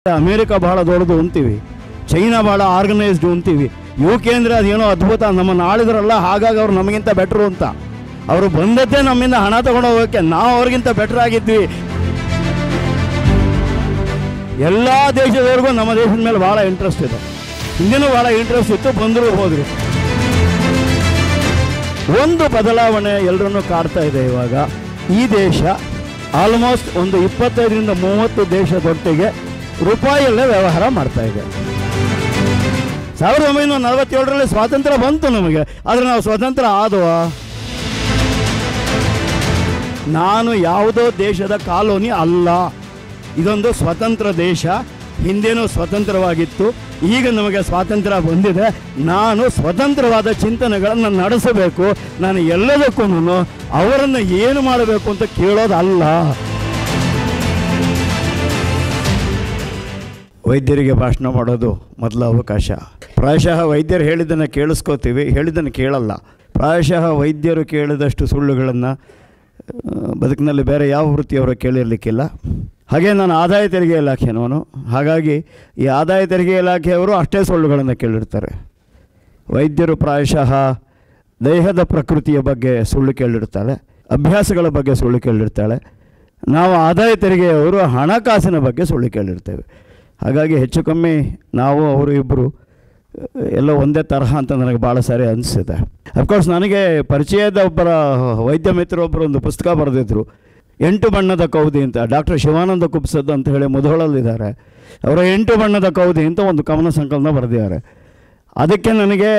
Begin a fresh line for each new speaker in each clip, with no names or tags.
America ಬಹಳ ದೊಡ್ಡದು ಅಂತೀವಿ, ಚೈನಾ ಭಾಳ ಆರ್ಗನೈಸ್ಡು ಅಂತೀವಿ. UK ಅಂದರೆ ಅದೇನೋ ಅದ್ಭುತ, ನಮ್ಮನ್ನು ಆಳಿದ್ರಲ್ಲ ಹಾಗಾಗಿ ಅವ್ರು ನಮಗಿಂತ ಬೆಟ್ರು ಅಂತ. ಅವರು ಬಂದದ್ದೇ ನಮ್ಮಿಂದ ಹಣ ತಗೊಂಡು ಹೋಗೋಕ್ಕೆ, ನಾವು ಅವ್ರಿಗಿಂತ ಬೆಟ್ರ್ ಆಗಿದ್ವಿ. ಎಲ್ಲ ದೇಶದವ್ರಿಗೂ ನಮ್ಮ ದೇಶದ ಮೇಲೆ ಭಾಳ ಇಂಟ್ರೆಸ್ಟ್ ಇದೆ, ಹಿಂದಿನೂ ಭಾಳ ಇಂಟ್ರೆಸ್ಟ್ ಇತ್ತು, ಬಂದರೂ ಹೋದರು. ಒಂದು ಬದಲಾವಣೆ ಎಲ್ಲರನ್ನೂ ಕಾಡ್ತಾ ಇದೆ ಇವಾಗ. ಈ ದೇಶ ಆಲ್ಮೋಸ್ಟ್ ಒಂದು 25ರಿಂದ 30 ದೇಶದೊಟ್ಟಿಗೆ ರೂಪಾಯಿಯಲ್ಲೇ ವ್ಯವಹಾರ ಮಾಡ್ತಾ ಇದೆ. 1947ರಲ್ಲಿ ಸ್ವಾತಂತ್ರ್ಯ ಬಂತು ನಮಗೆ, ಆದರೆ ನಾವು ಸ್ವತಂತ್ರ ಆದವಾ? ನಾನು ಯಾವುದೋ ದೇಶದ ಕಾಲೋನಿ ಅಲ್ಲ, ಇದೊಂದು ಸ್ವತಂತ್ರ ದೇಶ. ಹಿಂದೇನೂ ಸ್ವತಂತ್ರವಾಗಿತ್ತು, ಈಗ ನಮಗೆ ಸ್ವಾತಂತ್ರ್ಯ ಬಂದಿದೆ. ನಾನು ಸ್ವತಂತ್ರವಾದ ಚಿಂತನೆಗಳನ್ನು ನಡೆಸಬೇಕು. ನಾನು ಎಲ್ಲದಕ್ಕೂ ಅವರನ್ನು ಏನು ಮಾಡಬೇಕು ಅಂತ ಕೇಳೋದಲ್ಲ. ವೈದ್ಯರಿಗೆ ಭಾಷಣ ಮಾಡೋದು ಮೊದಲ ಅವಕಾಶ. ಪ್ರಾಯಶಃ ವೈದ್ಯರು ಹೇಳಿದ್ದನ್ನು ಕೇಳಿಸ್ಕೋತೀವಿ, ಹೇಳಿದ್ದನ್ನು ಕೇಳಲ್ಲ. ಪ್ರಾಯಶಃ ವೈದ್ಯರು ಕೇಳಿದಷ್ಟು ಸುಳ್ಳುಗಳನ್ನು ಬದುಕಿನಲ್ಲಿ ಬೇರೆ ಯಾವ ವೃತ್ತಿಯವರು ಕೇಳಿರಲಿಕ್ಕಿಲ್ಲ. ಹಾಗೆ ನಾನು ಆದಾಯ ತೆರಿಗೆ ಇಲಾಖೆನವನು, ಹಾಗಾಗಿ ಈ ಆದಾಯ ತೆರಿಗೆ ಇಲಾಖೆಯವರು ಅಷ್ಟೇ ಸುಳ್ಳುಗಳನ್ನು ಕೇಳಿರ್ತಾರೆ. ವೈದ್ಯರು ಪ್ರಾಯಶಃ ದೇಹದ ಪ್ರಕೃತಿಯ ಬಗ್ಗೆ ಸುಳ್ಳು ಕೇಳಿರ್ತಾಳೆ, ಅಭ್ಯಾಸಗಳ ಬಗ್ಗೆ ಸುಳ್ಳು ಕೇಳಿರ್ತಾಳೆ. ನಾವು ಆದಾಯ ತೆರಿಗೆಯವರು ಹಣಕಾಸಿನ ಬಗ್ಗೆ ಸುಳ್ಳು ಕೇಳಿರ್ತೇವೆ. ಹಾಗಾಗಿ ಹೆಚ್ಚು ಕಮ್ಮಿ ನಾವು ಅವರು ಇಬ್ಬರು ಎಲ್ಲ ಒಂದೇ ತರಹ ಅಂತ ನನಗೆ ಭಾಳ ಸಾರಿ ಅನಿಸಿದೆ. ಅಫ್ಕೋರ್ಸ್ ನನಗೆ ಪರಿಚಯದ ಒಬ್ಬರ ವೈದ್ಯ ಮಿತ್ರರೊಬ್ಬರು ಒಂದು ಪುಸ್ತಕ ಬರೆದಿದ್ದರು, 8 ಬಣ್ಣದ ಕೌದಿ ಅಂತ. ಡಾಕ್ಟರ್ ಶಿವಾನಂದ ಕುಪ್ಸದ್ ಅಂತ ಹೇಳಿ ಮುಧೋಳಲ್ಲಿದ್ದಾರೆ. ಅವರ 8 ಬಣ್ಣದ ಕೌದಿ ಅಂತ ಒಂದು ಕವನ ಸಂಕಲನ ಬರೆದಿದ್ದಾರೆ. ಅದಕ್ಕೆ ನನಗೆ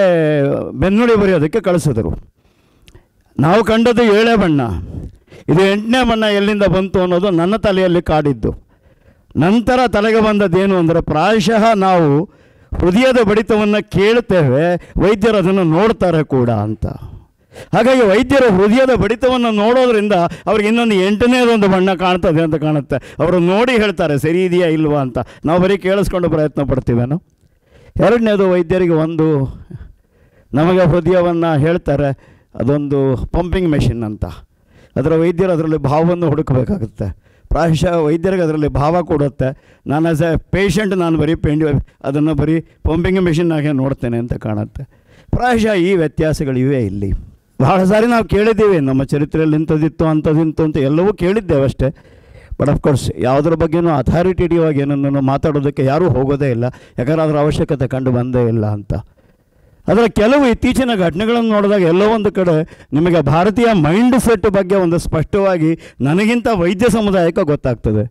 ಬೆನ್ನುಡಿ ಬರೆಯೋದಕ್ಕೆ ಕಳಿಸಿದ್ರು. ನಾವು ಕಂಡದ್ದು 7 ಬಣ್ಣ, ಇದು 8ನೇ ಬಣ್ಣ ಎಲ್ಲಿಂದ ಬಂತು ಅನ್ನೋದು ನನ್ನ ತಲೆಯಲ್ಲಿ ಕಾಡಿದ್ದು. ನಂತರ ತಲೆಗೆ ಬಂದದ್ದೇನು ಅಂದರೆ, ಪ್ರಾಯಶಃ ನಾವು ಹೃದಯದ ಬಡಿತವನ್ನು ಕೇಳ್ತೇವೆ, ವೈದ್ಯರು ಅದನ್ನು ನೋಡ್ತಾರೆ ಕೂಡ ಅಂತ. ಹಾಗಾಗಿ ವೈದ್ಯರು ಹೃದಯದ ಬಡಿತವನ್ನು ನೋಡೋದ್ರಿಂದ ಅವ್ರಿಗೆ ಇನ್ನೊಂದು 8ನೇದೊಂದು ಬಣ್ಣ ಕಾಣ್ತದೆ ಅಂತ ಕಾಣುತ್ತೆ. ಅವರು ನೋಡಿ ಹೇಳ್ತಾರೆ ಸರಿ ಇದೆಯಾ ಇಲ್ವಾ ಅಂತ. ನಾವು ಬರೀ ಕೇಳಿಸ್ಕೊಂಡು ಪ್ರಯತ್ನ ಪಡ್ತೀವೇನೋ. 2ನೇದು ವೈದ್ಯರಿಗೆ ಒಂದು ನಮಗೆ ಹೃದಯವನ್ನು ಹೇಳ್ತಾರೆ, ಅದೊಂದು ಪಂಪಿಂಗ್ ಮೆಷಿನ್ ಅಂತ. ಅದರ ವೈದ್ಯರು ಅದರಲ್ಲಿ ಭಾವವನ್ನು ಹುಡುಕಬೇಕಾಗುತ್ತೆ. ಪ್ರಾಯಶಃ ವೈದ್ಯರಿಗೆ ಅದರಲ್ಲಿ ಭಾವ ಕೊಡುತ್ತೆ. ನಾನು ಆ್ಯಸ್ ಎ ಪೇಷಂಟ್ ನಾನು ಬರೀ ಅದನ್ನು ಬರೀ ಪಂಪಿಂಗ್ ಮೆಷಿನ್ನಾಗೆ ನೋಡ್ತೇನೆ ಅಂತ ಕಾಣುತ್ತೆ. ಪ್ರಾಯಶಃ ಈ ವ್ಯತ್ಯಾಸಗಳಿವೆ ಇಲ್ಲಿ. ಬಹಳ ಸಾರಿ ನಾವು ಕೇಳಿದ್ದೀವಿ, ನಮ್ಮ ಚರಿತ್ರೆಯಲ್ಲಿ ಇಂಥದ್ದಿತ್ತು ಅಂಥದ್ದಿತ್ತು ಅಂತ ಎಲ್ಲವೂ ಕೇಳಿದ್ದೇವೆ ಅಷ್ಟೇ. ಬಟ್ ಅಫ್ಕೋರ್ಸ್ ಯಾವುದ್ರ ಬಗ್ಗೆನೂ ಅಥಾರಿಟೇಟಿವ್ ಆಗಿ ಏನನ್ನು ಮಾತಾಡೋದಕ್ಕೆ ಯಾರೂ ಹೋಗೋದೇ ಇಲ್ಲ, ಯಾಕಂದರೆ ಅದರ ಅವಶ್ಯಕತೆ ಕಂಡು ಬಂದೇ ಇಲ್ಲ ಅಂತ. ಅದರ ಕೆಲವು ಇತ್ತೀಚಿನ ಘಟನೆಗಳನ್ನು ನೋಡಿದಾಗ ಎಲ್ಲೋ ಒಂದು ಕಡೆ ನಿಮಗೆ ಭಾರತೀಯ ಮೈಂಡ್ ಸೆಟ್ ಬಗ್ಗೆ ಒಂದು ಸ್ಪಷ್ಟವಾಗಿ ನನಗಿಂತ ವೈದ್ಯ ಸಮುದಾಯಕ್ಕೆ ಗೊತ್ತಾಗ್ತದೆ.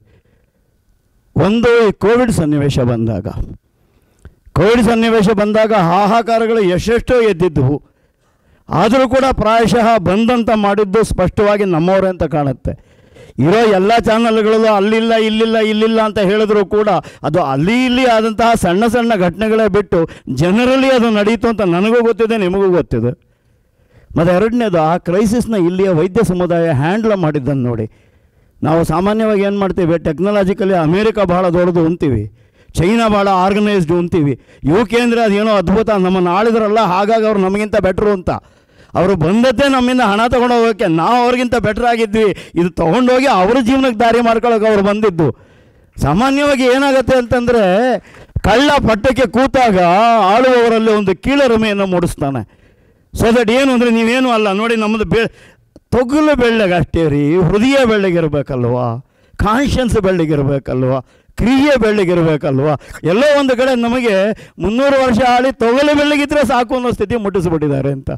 ಒಂದು ಕೋವಿಡ್ ಸನ್ನಿವೇಶ ಬಂದಾಗ ಹಾಹಾಕಾರಗಳು ಎಷ್ಟೆಷ್ಟೋ ಎದ್ದಿದ್ದವು. ಆದರೂ ಕೂಡ ಪ್ರಾಯಶಃ ಬಂದಂತ ಮಾಡಿದ್ದು ಸ್ಪಷ್ಟವಾಗಿ ನಮ್ಮವರೇ ಅಂತ ಕಾಣುತ್ತೆ. ಇರೋ ಎಲ್ಲ ಚಾನಲ್ಗಳಲ್ಲೂ ಇಲ್ಲಿಲ್ಲ ಅಂತ ಹೇಳಿದ್ರು ಕೂಡ ಅದು ಅಲ್ಲಿ ಇಲ್ಲಿ ಆದಂತಹ ಸಣ್ಣ ಸಣ್ಣ ಘಟನೆಗಳೇ ಬಿಟ್ಟು ಜನರಲಿ ಅದು ನಡೀತು ಅಂತ ನನಗೂ ಗೊತ್ತಿದೆ, ನಿಮಗೂ ಗೊತ್ತಿದೆ. ಮತ್ತು 2ನೇದು, ಆ ಕ್ರೈಸಿಸ್ನ ಇಲ್ಲಿಯ ವೈದ್ಯ ಸಮುದಾಯ ಹ್ಯಾಂಡ್ಲ್ ಮಾಡಿದ್ದನ್ನು ನೋಡಿ. ನಾವು ಸಾಮಾನ್ಯವಾಗಿ ಏನು ಮಾಡ್ತೀವಿ, ಟೆಕ್ನಾಲಜಿಕಲಿ ಅಮೇರಿಕಾ ಭಾಳ ದೊಡ್ಡದು ಅಂತೀವಿ, ಚೈನಾ ಭಾಳ ಆರ್ಗನೈಸ್ಡು ಅಂತೀವಿ. UK ಅಂದರೆ ಅದೇನೋ ಅದ್ಭುತ, ನಮ್ಮನ್ನು ಆಳಿದ್ರಲ್ಲ ಹಾಗಾಗಿ ಅವ್ರು ನಮಗಿಂತ ಬೆಟ್ರು ಅಂತ. ಅವರು ಬಂದದ್ದೇ ನಮ್ಮಿಂದ ಹಣ ತಗೊಂಡು ಹೋಗೋಕ್ಕೆ, ನಾವು ಅವ್ರಿಗಿಂತ ಬೆಟ್ರ್ ಆಗಿದ್ವಿ. ಇದು ತೊಗೊಂಡೋಗಿ ಅವ್ರ ಜೀವನಕ್ಕೆ ದಾರಿ ಮಾಡ್ಕೊಳ್ಳೋಕೆ ಅವ್ರು ಬಂದಿದ್ದು. ಸಾಮಾನ್ಯವಾಗಿ ಏನಾಗುತ್ತೆ ಅಂತಂದರೆ, ಕಳ್ಳ ಪಟ್ಟಕ್ಕೆ ಕೂತಾಗ ಆಳುವವರಲ್ಲಿ ಒಂದು ಕೀಳರಿಮೆಯನ್ನು ಮೂಡಿಸ್ತಾನೆ. ಸೊ ದಟ್ ಏನು ಅಂದರೆ, ನೀವೇನು ಅಲ್ಲ ನೋಡಿ, ನಮ್ಮದು ತೊಗಲು ಬೆಳ್ಳಗೆ ಅಷ್ಟೇ ರೀ, ಹೃದಯ ಬೆಳ್ಳಗಿರ್ಬೇಕಲ್ವಾ, ಕಾನ್ಷಿಯನ್ಸ್ ಬೆಳ್ಳಗಿರ್ಬೇಕಲ್ವಾ, ಕ್ರಿಯೆ ಬೆಳ್ಳಗಿರ್ಬೇಕಲ್ವಾ. ಎಲ್ಲೋ ಒಂದು ಕಡೆ ನಮಗೆ 300 ವರ್ಷ ಆಳಿ ತೊಗಲು ಬೆಳ್ಳಗಿದ್ರೆ ಸಾಕು ಅನ್ನೋ ಸ್ಥಿತಿ ಮುಟ್ಟಿಸ್ಬಿಟ್ಟಿದ್ದಾರೆ ಅಂತ.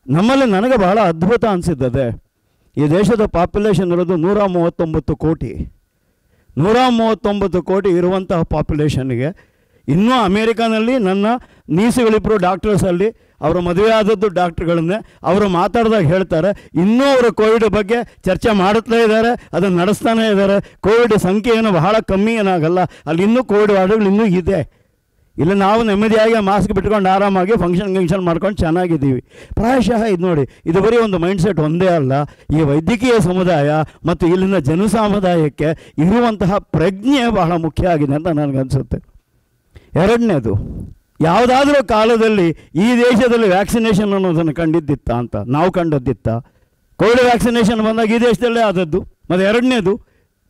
ನಮ್ಮಲ್ಲಿ ನನಗೆ ಬಹಳ ಅದ್ಭುತ ಅನಿಸಿದ್ದದೆ, ಈ ದೇಶದ ಪಾಪ್ಯುಲೇಷನ್ ಇರೋದು 139 ಕೋಟಿ. 139 ಕೋಟಿ ಇರುವಂತಹ ಪಾಪ್ಯುಲೇಷನ್ಗೆ ಇನ್ನೂ ಅಮೇರಿಕಾನಲ್ಲಿ ನನ್ನ ನೀಸುಗಳಿಬ್ಬರು ಡಾಕ್ಟರ್ಸಲ್ಲಿ ಅವರು ಮದುವೆ ಆದದ್ದು ಡಾಕ್ಟ್ರುಗಳನ್ನೇ, ಅವರು ಮಾತಾಡಿದಾಗ ಹೇಳ್ತಾರೆ, ಇನ್ನೂ ಅವರು ಕೋವಿಡ್ ಬಗ್ಗೆ ಚರ್ಚೆ ಮಾಡುತ್ತಲೇ ಇದ್ದಾರೆ, ಅದನ್ನು ನಡೆಸ್ತಾನೇ ಇದ್ದಾರೆ. ಕೋವಿಡ್ ಸಂಖ್ಯೆ ಏನು ಬಹಳ ಕಮ್ಮಿ ಏನಾಗಲ್ಲ, ಅಲ್ಲಿ ಇನ್ನೂ ಕೋವಿಡ್ ವಾರ್ಡ್ಗಳು ಇನ್ನೂ ಇದೆ. ಇಲ್ಲಿ ನಾವು ನೆಮ್ಮದಿಯಾಗಿ ಮಾಸ್ಕ್ ಬಿಟ್ಕೊಂಡು ಆರಾಮಾಗಿ ಫಂಕ್ಷನ್ ಮಾಡ್ಕೊಂಡು ಚೆನ್ನಾಗಿದ್ದೀವಿ. ಪ್ರಾಯಶಃ ಇದು ನೋಡಿ, ಇದು ಬರೀ ಒಂದು ಮೈಂಡ್ಸೆಟ್ ಒಂದೇ ಅಲ್ಲ, ಈ ವೈದ್ಯಕೀಯ ಸಮುದಾಯ ಮತ್ತು ಇಲ್ಲಿನ ಜನಸಾಮುದಾಯಕ್ಕೆ ಇರುವಂತಹ ಪ್ರಜ್ಞೆ ಬಹಳ ಮುಖ್ಯ ಆಗಿದೆ ಅಂತ ನನಗನ್ಸುತ್ತೆ. 2ನೇದು, ಯಾವುದಾದ್ರೂ ಕಾಲದಲ್ಲಿ ಈ ದೇಶದಲ್ಲಿ ವ್ಯಾಕ್ಸಿನೇಷನ್ ಅನ್ನೋದನ್ನು ಕಂಡಿದ್ದಿತ್ತ ಅಂತ ನಾವು ಕಂಡದ್ದಿತ್ತ? ಕೋವಿಡ್ ವ್ಯಾಕ್ಸಿನೇಷನ್ ಬಂದಾಗ ಈ ದೇಶದಲ್ಲೇ ಆದದ್ದು. ಮತ್ತು 2ನೇದು,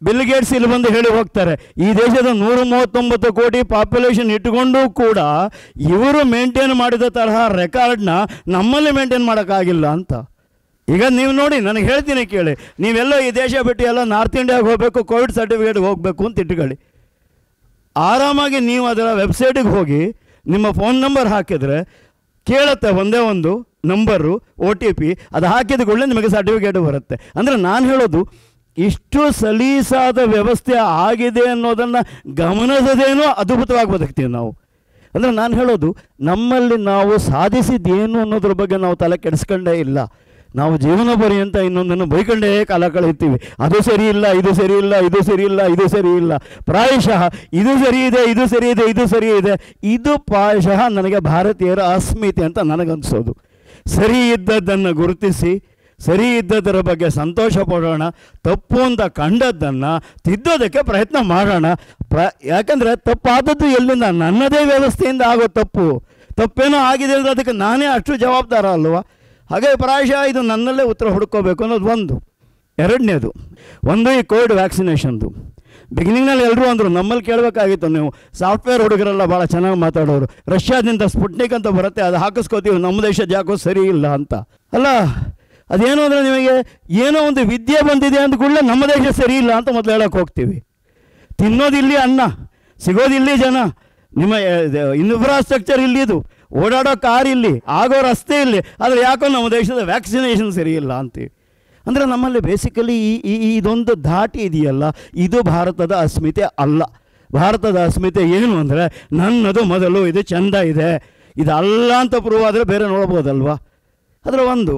ಬಿಲ್ ಗೇಟ್ಸ್ ಇಲ್ಲಿ ಬಂದು ಹೇಳಿ ಹೋಗ್ತಾರೆ, ಈ ದೇಶದ 139 ಕೋಟಿ ಪಾಪ್ಯುಲೇಷನ್ ಇಟ್ಟುಕೊಂಡೂ ಕೂಡ ಇವರು ಮೇಂಟೈನ್ ಮಾಡಿದ ತರಹ ರೆಕಾರ್ಡ್ನ ನಮ್ಮಲ್ಲಿ ಮೇಂಟೈನ್ ಮಾಡೋಕ್ಕಾಗಿಲ್ಲ ಅಂತ. ಈಗ ನೀವು ನೋಡಿ, ನನಗೆ ಹೇಳ್ತೀನಿ ಕೇಳಿ, ನೀವೆಲ್ಲೋ ಈ ದೇಶ ಬಿಟ್ಟು ಎಲ್ಲ ನಾರ್ತ್ ಇಂಡಿಯಾಗೆ ಹೋಗಬೇಕು, ಕೋವಿಡ್ ಸರ್ಟಿಫಿಕೇಟ್ಗೆ ಹೋಗಬೇಕು ಅಂತ ಇಟ್ಕೊಳ್ಳಿ. ಆರಾಮಾಗಿ ನೀವು ಅದರ ವೆಬ್ಸೈಟಿಗೆ ಹೋಗಿ ನಿಮ್ಮ ಫೋನ್ ನಂಬರ್ ಹಾಕಿದರೆ ಕೇಳುತ್ತೆ, ಒಂದೇ ಒಂದು ನಂಬರು OTP, ಅದು ಹಾಕಿದ ಕೂಡಲೇ ನಿಮಗೆ ಸರ್ಟಿಫಿಕೇಟ್ ಬರುತ್ತೆ. ಅಂದರೆ ನಾನು ಹೇಳೋದು, ಇಷ್ಟು ಸಲೀಸಾದ ವ್ಯವಸ್ಥೆ ಆಗಿದೆ ಅನ್ನೋದನ್ನು ಗಮನಿಸದೇನೋ ಅದ್ಭುತವಾಗಿ ಬದುಕ್ತೀವಿ ನಾವು. ಅಂದರೆ ನಾನು ಹೇಳೋದು, ನಮ್ಮಲ್ಲಿ ನಾವು ಸಾಧಿಸಿದ್ದೇನು ಅನ್ನೋದ್ರ ಬಗ್ಗೆ ನಾವು ತಲೆ ಕೆಡಿಸ್ಕೊಂಡೇ ಇಲ್ಲ. ನಾವು ಜೀವನ ಪರ್ಯಂತ ಇನ್ನೊಂದನ್ನು ಬೈಕೊಂಡೇ ಕಾಲ ಕಳೀತೀವಿ. ಅದು ಸರಿ ಇಲ್ಲ, ಇದು ಸರಿ ಇಲ್ಲ, ಇದು ಸರಿ ಇಲ್ಲ, ಇದು ಸರಿ ಇಲ್ಲ. ಪ್ರಾಯಶಃ ಇದು ಸರಿ ಇದೆ, ಇದು ಸರಿ ಇದೆ, ಇದು ಸರಿ ಇದೆ. ಇದು ಪ್ರಾಯಶಃ ನನಗೆ ಭಾರತೀಯರ ಅಸ್ಮಿತೆ ಅಂತ ನನಗನ್ನಿಸೋದು. ಸರಿ ಇದ್ದದ್ದನ್ನು ಗುರುತಿಸಿ, ಸರಿ ಇದ್ದದರ ಬಗ್ಗೆ ಸಂತೋಷ ಪಡೋಣ, ತಪ್ಪು ಅಂತ ಕಂಡದ್ದನ್ನು ತಿದ್ದೋದಕ್ಕೆ ಪ್ರಯತ್ನ ಮಾಡೋಣ. ಯಾಕಂದರೆ ತಪ್ಪಾದದ್ದು ಎಲ್ಲಿಂದ? ನನ್ನದೇ ವ್ಯವಸ್ಥೆಯಿಂದ ಆಗೋ ತಪ್ಪೇನೋ ಆಗಿದೆ ಅಂದರೆ ಅದಕ್ಕೆ ನಾನೇ ಅಷ್ಟು ಜವಾಬ್ದಾರ ಅಲ್ವಾ? ಹಾಗೆ ಪ್ರಾಯಶಃ ಇದು ನನ್ನಲ್ಲೇ ಉತ್ತರ ಹುಡ್ಕೋಬೇಕು ಅನ್ನೋದು ಒಂದು. ಎರಡನೇದು, ಈ ಕೋವಿಡ್ ವ್ಯಾಕ್ಸಿನೇಷನ್ದು ಬಿಗಿನಿಂಗ್ನಲ್ಲಿ ಎಲ್ಲರೂ ಅಂದರು, ನಮ್ಮಲ್ಲಿ ಕೇಳಬೇಕಾಗಿತ್ತು, ನೀವು ಸಾಫ್ಟ್ವೇರ್ ಹುಡುಗರೆಲ್ಲ ಭಾಳ ಚೆನ್ನಾಗಿ ಮಾತಾಡೋರು, ರಷ್ಯಾದಿಂದ ಸ್ಪುಟ್ನಿಕ್ ಅಂತ ಬರುತ್ತೆ, ಅದು ಹಾಕಿಸ್ಕೋತೀವಿ, ನಮ್ಮ ದೇಶದ ಯಾಕೋ ಸರಿ ಇಲ್ಲ ಅಂತ. ಅಲ್ಲ, ಅದೇನು ಅಂದರೆ ನಿಮಗೆ ಏನೋ ಒಂದು ವಿದ್ಯೆ ಬಂದಿದೆ ಅಂದ ಕೂಡಲೇ ನಮ್ಮ ದೇಶ ಸರಿ ಇಲ್ಲ ಅಂತ ಮೊದಲು ಹೇಳೋಕ್ಕೆ ಹೋಗ್ತೀವಿ. ತಿನ್ನೋದಿಲ್ಲಿ ಅನ್ನ, ಸಿಗೋದಿಲ್ಲಿ ಜನ, ನಿಮ್ಮ ಇನ್ಫ್ರಾಸ್ಟ್ರಕ್ಚರ್ ಇಲ್ಲಿದು, ಓಡಾಡೋ ಕಾರ್ ಇಲ್ಲಿ, ಆಗೋ ರಸ್ತೆ ಇಲ್ಲಿ, ಆದರೆ ಯಾಕೋ ನಮ್ಮ ದೇಶದ ವ್ಯಾಕ್ಸಿನೇಷನ್ ಸರಿ ಇಲ್ಲ ಅಂತೀವಿ. ಅಂದರೆ ನಮ್ಮಲ್ಲಿ ಬೇಸಿಕಲಿ ಇದೊಂದು ಧಾಟಿ ಇದೆಯಲ್ಲ, ಇದು ಭಾರತದ ಅಸ್ಮಿತೆ ಅಲ್ಲ. ಭಾರತದ ಅಸ್ಮಿತೆ ಏನು ಅಂದರೆ, ನನ್ನದು ಮೊದಲು, ಇದು ಚೆಂದ ಇದೆ, ಇದಲ್ಲ ಅಂತ ಪ್ರೂವ್ ಆದರೆ ಬೇರೆ ನೋಡ್ಬೋದಲ್ವಾ? ಅದರ ಒಂದು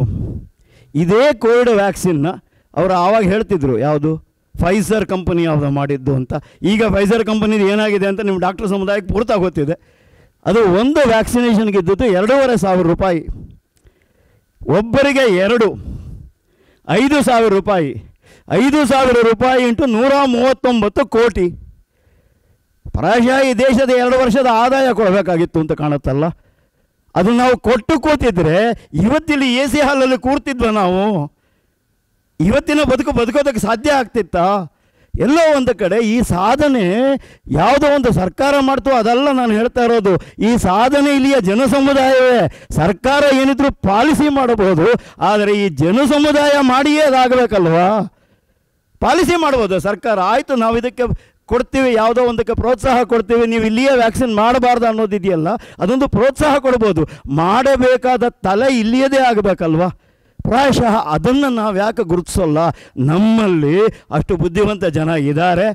ಇದೇ ಕೋವಿಡ್ ವ್ಯಾಕ್ಸಿನ್ನ ಅವರು ಆವಾಗ ಹೇಳ್ತಿದ್ರು, ಯಾವುದು ಫೈಸರ್ ಕಂಪನಿ ಯಾವುದು ಮಾಡಿದ್ದು ಅಂತ. ಈಗ ಫೈಸರ್ ಕಂಪನಿದು ಏನಾಗಿದೆ ಅಂತ ನಿಮ್ಮ ಡಾಕ್ಟರ್ ಸಮುದಾಯಕ್ಕೆ ಪೂರ್ತಿ ಗೊತ್ತಿದೆ. ಅದು ಒಂದು ವ್ಯಾಕ್ಸಿನೇಷನ್ಗೆ ಇದ್ದದ್ದು 2,500 ರೂಪಾಯಿ, ಒಬ್ಬರಿಗೆ 2, 5,000 ರೂಪಾಯಿ. 5,000 ರೂಪಾಯಿ ಇಂಟು 139 ಕೋಟಿ. ಪ್ರಾಯಶಃ ಈ ದೇಶದ 2 ವರ್ಷದ ಆದಾಯ ಕೊಡಬೇಕಾಗಿತ್ತು ಅಂತ ಕಾಣುತ್ತಲ್ಲ. ಅದು ನಾವು ಕೊಟ್ಟು ಕೂತಿದ್ರೆ ಇವತ್ತಿಲ್ಲಿ AC ಹಾಲಲ್ಲಿ ಕೂರ್ತಿದ್ವ ನಾವು? ಇವತ್ತಿನ ಬದುಕೋದಕ್ಕೆ ಸಾಧ್ಯ ಆಗ್ತಿತ್ತಾ? ಎಲ್ಲೋ ಒಂದು ಕಡೆ ಈ ಸಾಧನೆ ಯಾವುದೋ ಒಂದು ಸರ್ಕಾರ ಮಾಡ್ತು ಅದಲ್ಲ ನಾನು ಹೇಳ್ತಾ ಇರೋದು. ಈ ಸಾಧನೆ ಇಲ್ಲಿಯ ಜನಸಮುದಾಯವೇ. ಸರ್ಕಾರ ಏನಿದ್ರು ಪಾಲಿಸಿ ಮಾಡಬಹುದು, ಆದರೆ ಈ ಜನಸಮುದಾಯ ಮಾಡಿಯೇ ಅದಾಗಬೇಕಲ್ವಾ? ಪಾಲಿಸಿ ಮಾಡ್ಬೋದು ಸರ್ಕಾರ, ಆಯಿತು ನಾವು ಇದಕ್ಕೆ ಕೊಡ್ತೀವಿ, ಯಾವುದೋ ಒಂದಕ್ಕೆ ಪ್ರೋತ್ಸಾಹ ಕೊಡ್ತೀವಿ, ನೀವು ಇಲ್ಲಿಯೇ ವ್ಯಾಕ್ಸಿನ್ ಮಾಡಬಾರ್ದು ಅನ್ನೋದಿದೆಯಲ್ಲ, ಅದೊಂದು ಪ್ರೋತ್ಸಾಹ ಕೊಡ್ಬೋದು. ಮಾಡಬೇಕಾದ ತಲೆ ಇಲ್ಲಿಯದೇ ಆಗಬೇಕಲ್ವಾ? ಪ್ರಾಯಶಃ ಅದನ್ನು ನಾವು ಯಾಕೆ ಗುರುತಿಸೋಲ್ಲ? ನಮ್ಮಲ್ಲಿ ಅಷ್ಟು ಬುದ್ಧಿವಂತ ಜನ ಇದ್ದಾರೆ,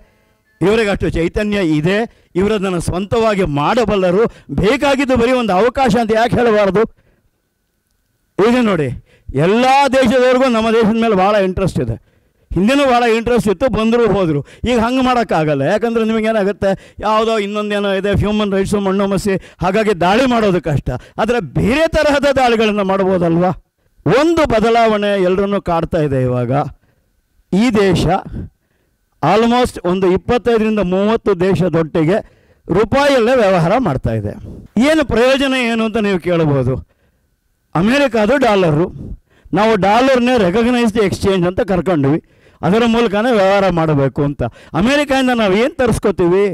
ಇವರಿಗೆ ಅಷ್ಟು ಚೈತನ್ಯ ಇದೆ, ಇವರದನ್ನು ಸ್ವಂತವಾಗಿ ಮಾಡಬಲ್ಲರು. ಬೇಕಾಗಿದ್ದು ಬರೀ ಒಂದು ಅವಕಾಶ ಅಂತ ಯಾಕೆ ಹೇಳಬಾರ್ದು? ಈಗ ನೋಡಿ, ಎಲ್ಲ ದೇಶದವ್ರಿಗೂ ನಮ್ಮ ದೇಶದ ಮೇಲೆ ಭಾಳ ಇಂಟ್ರೆಸ್ಟ್ ಇದೆ. ಹಿಂದಿನೂ ಭಾಳ ಇಂಟ್ರೆಸ್ಟ್ ಇತ್ತು, ಬಂದರು ಹೋದರು. ಈಗ ಹಂಗೆ ಮಾಡೋಕ್ಕಾಗಲ್ಲ. ಯಾಕಂದರೆ ನಿಮಗೇನಾಗುತ್ತೆ, ಯಾವುದೋ ಇನ್ನೊಂದೇನೋ ಇದೆ, ಹ್ಯೂಮನ್ ರೈಟ್ಸು, ಮಣ್ಣು ಮಸಿ, ಹಾಗಾಗಿ ದಾಳಿ ಮಾಡೋದು ಕಷ್ಟ. ಆದರೆ ಬೇರೆ ತರಹದ ದಾಳಿಗಳನ್ನು ಮಾಡ್ಬೋದಲ್ವಾ? ಒಂದು ಬದಲಾವಣೆ ಎಲ್ಲರನ್ನೂ ಕಾಡ್ತಾ ಇದೆ ಇವಾಗ. ಈ ದೇಶ ಆಲ್ಮೋಸ್ಟ್ ಒಂದು 25-30 ದೇಶದೊಟ್ಟಿಗೆ ರೂಪಾಯಲ್ಲೇ ವ್ಯವಹಾರ ಮಾಡ್ತಾ ಇದೆ. ಏನು ಪ್ರಯೋಜನ ಏನು ಅಂತ ನೀವು ಕೇಳಬಹುದು. ಅಮೇರಿಕಾದು ಡಾಲರು, ನಾವು ಡಾಲರ್ನೇ ರೆಕಗ್ನೈಸ್ಡ್ ಎಕ್ಸ್ಚೇಂಜ್ ಅಂತ ಕರ್ಕೊಂಡ್ವಿ, ಅದರ ಮೂಲಕನೇ ವ್ಯವಹಾರ ಮಾಡಬೇಕು ಅಂತ. ಅಮೇರಿಕಾಯಿಂದ ನಾವು ಏನು ತರಿಸ್ಕೋತೀವಿ?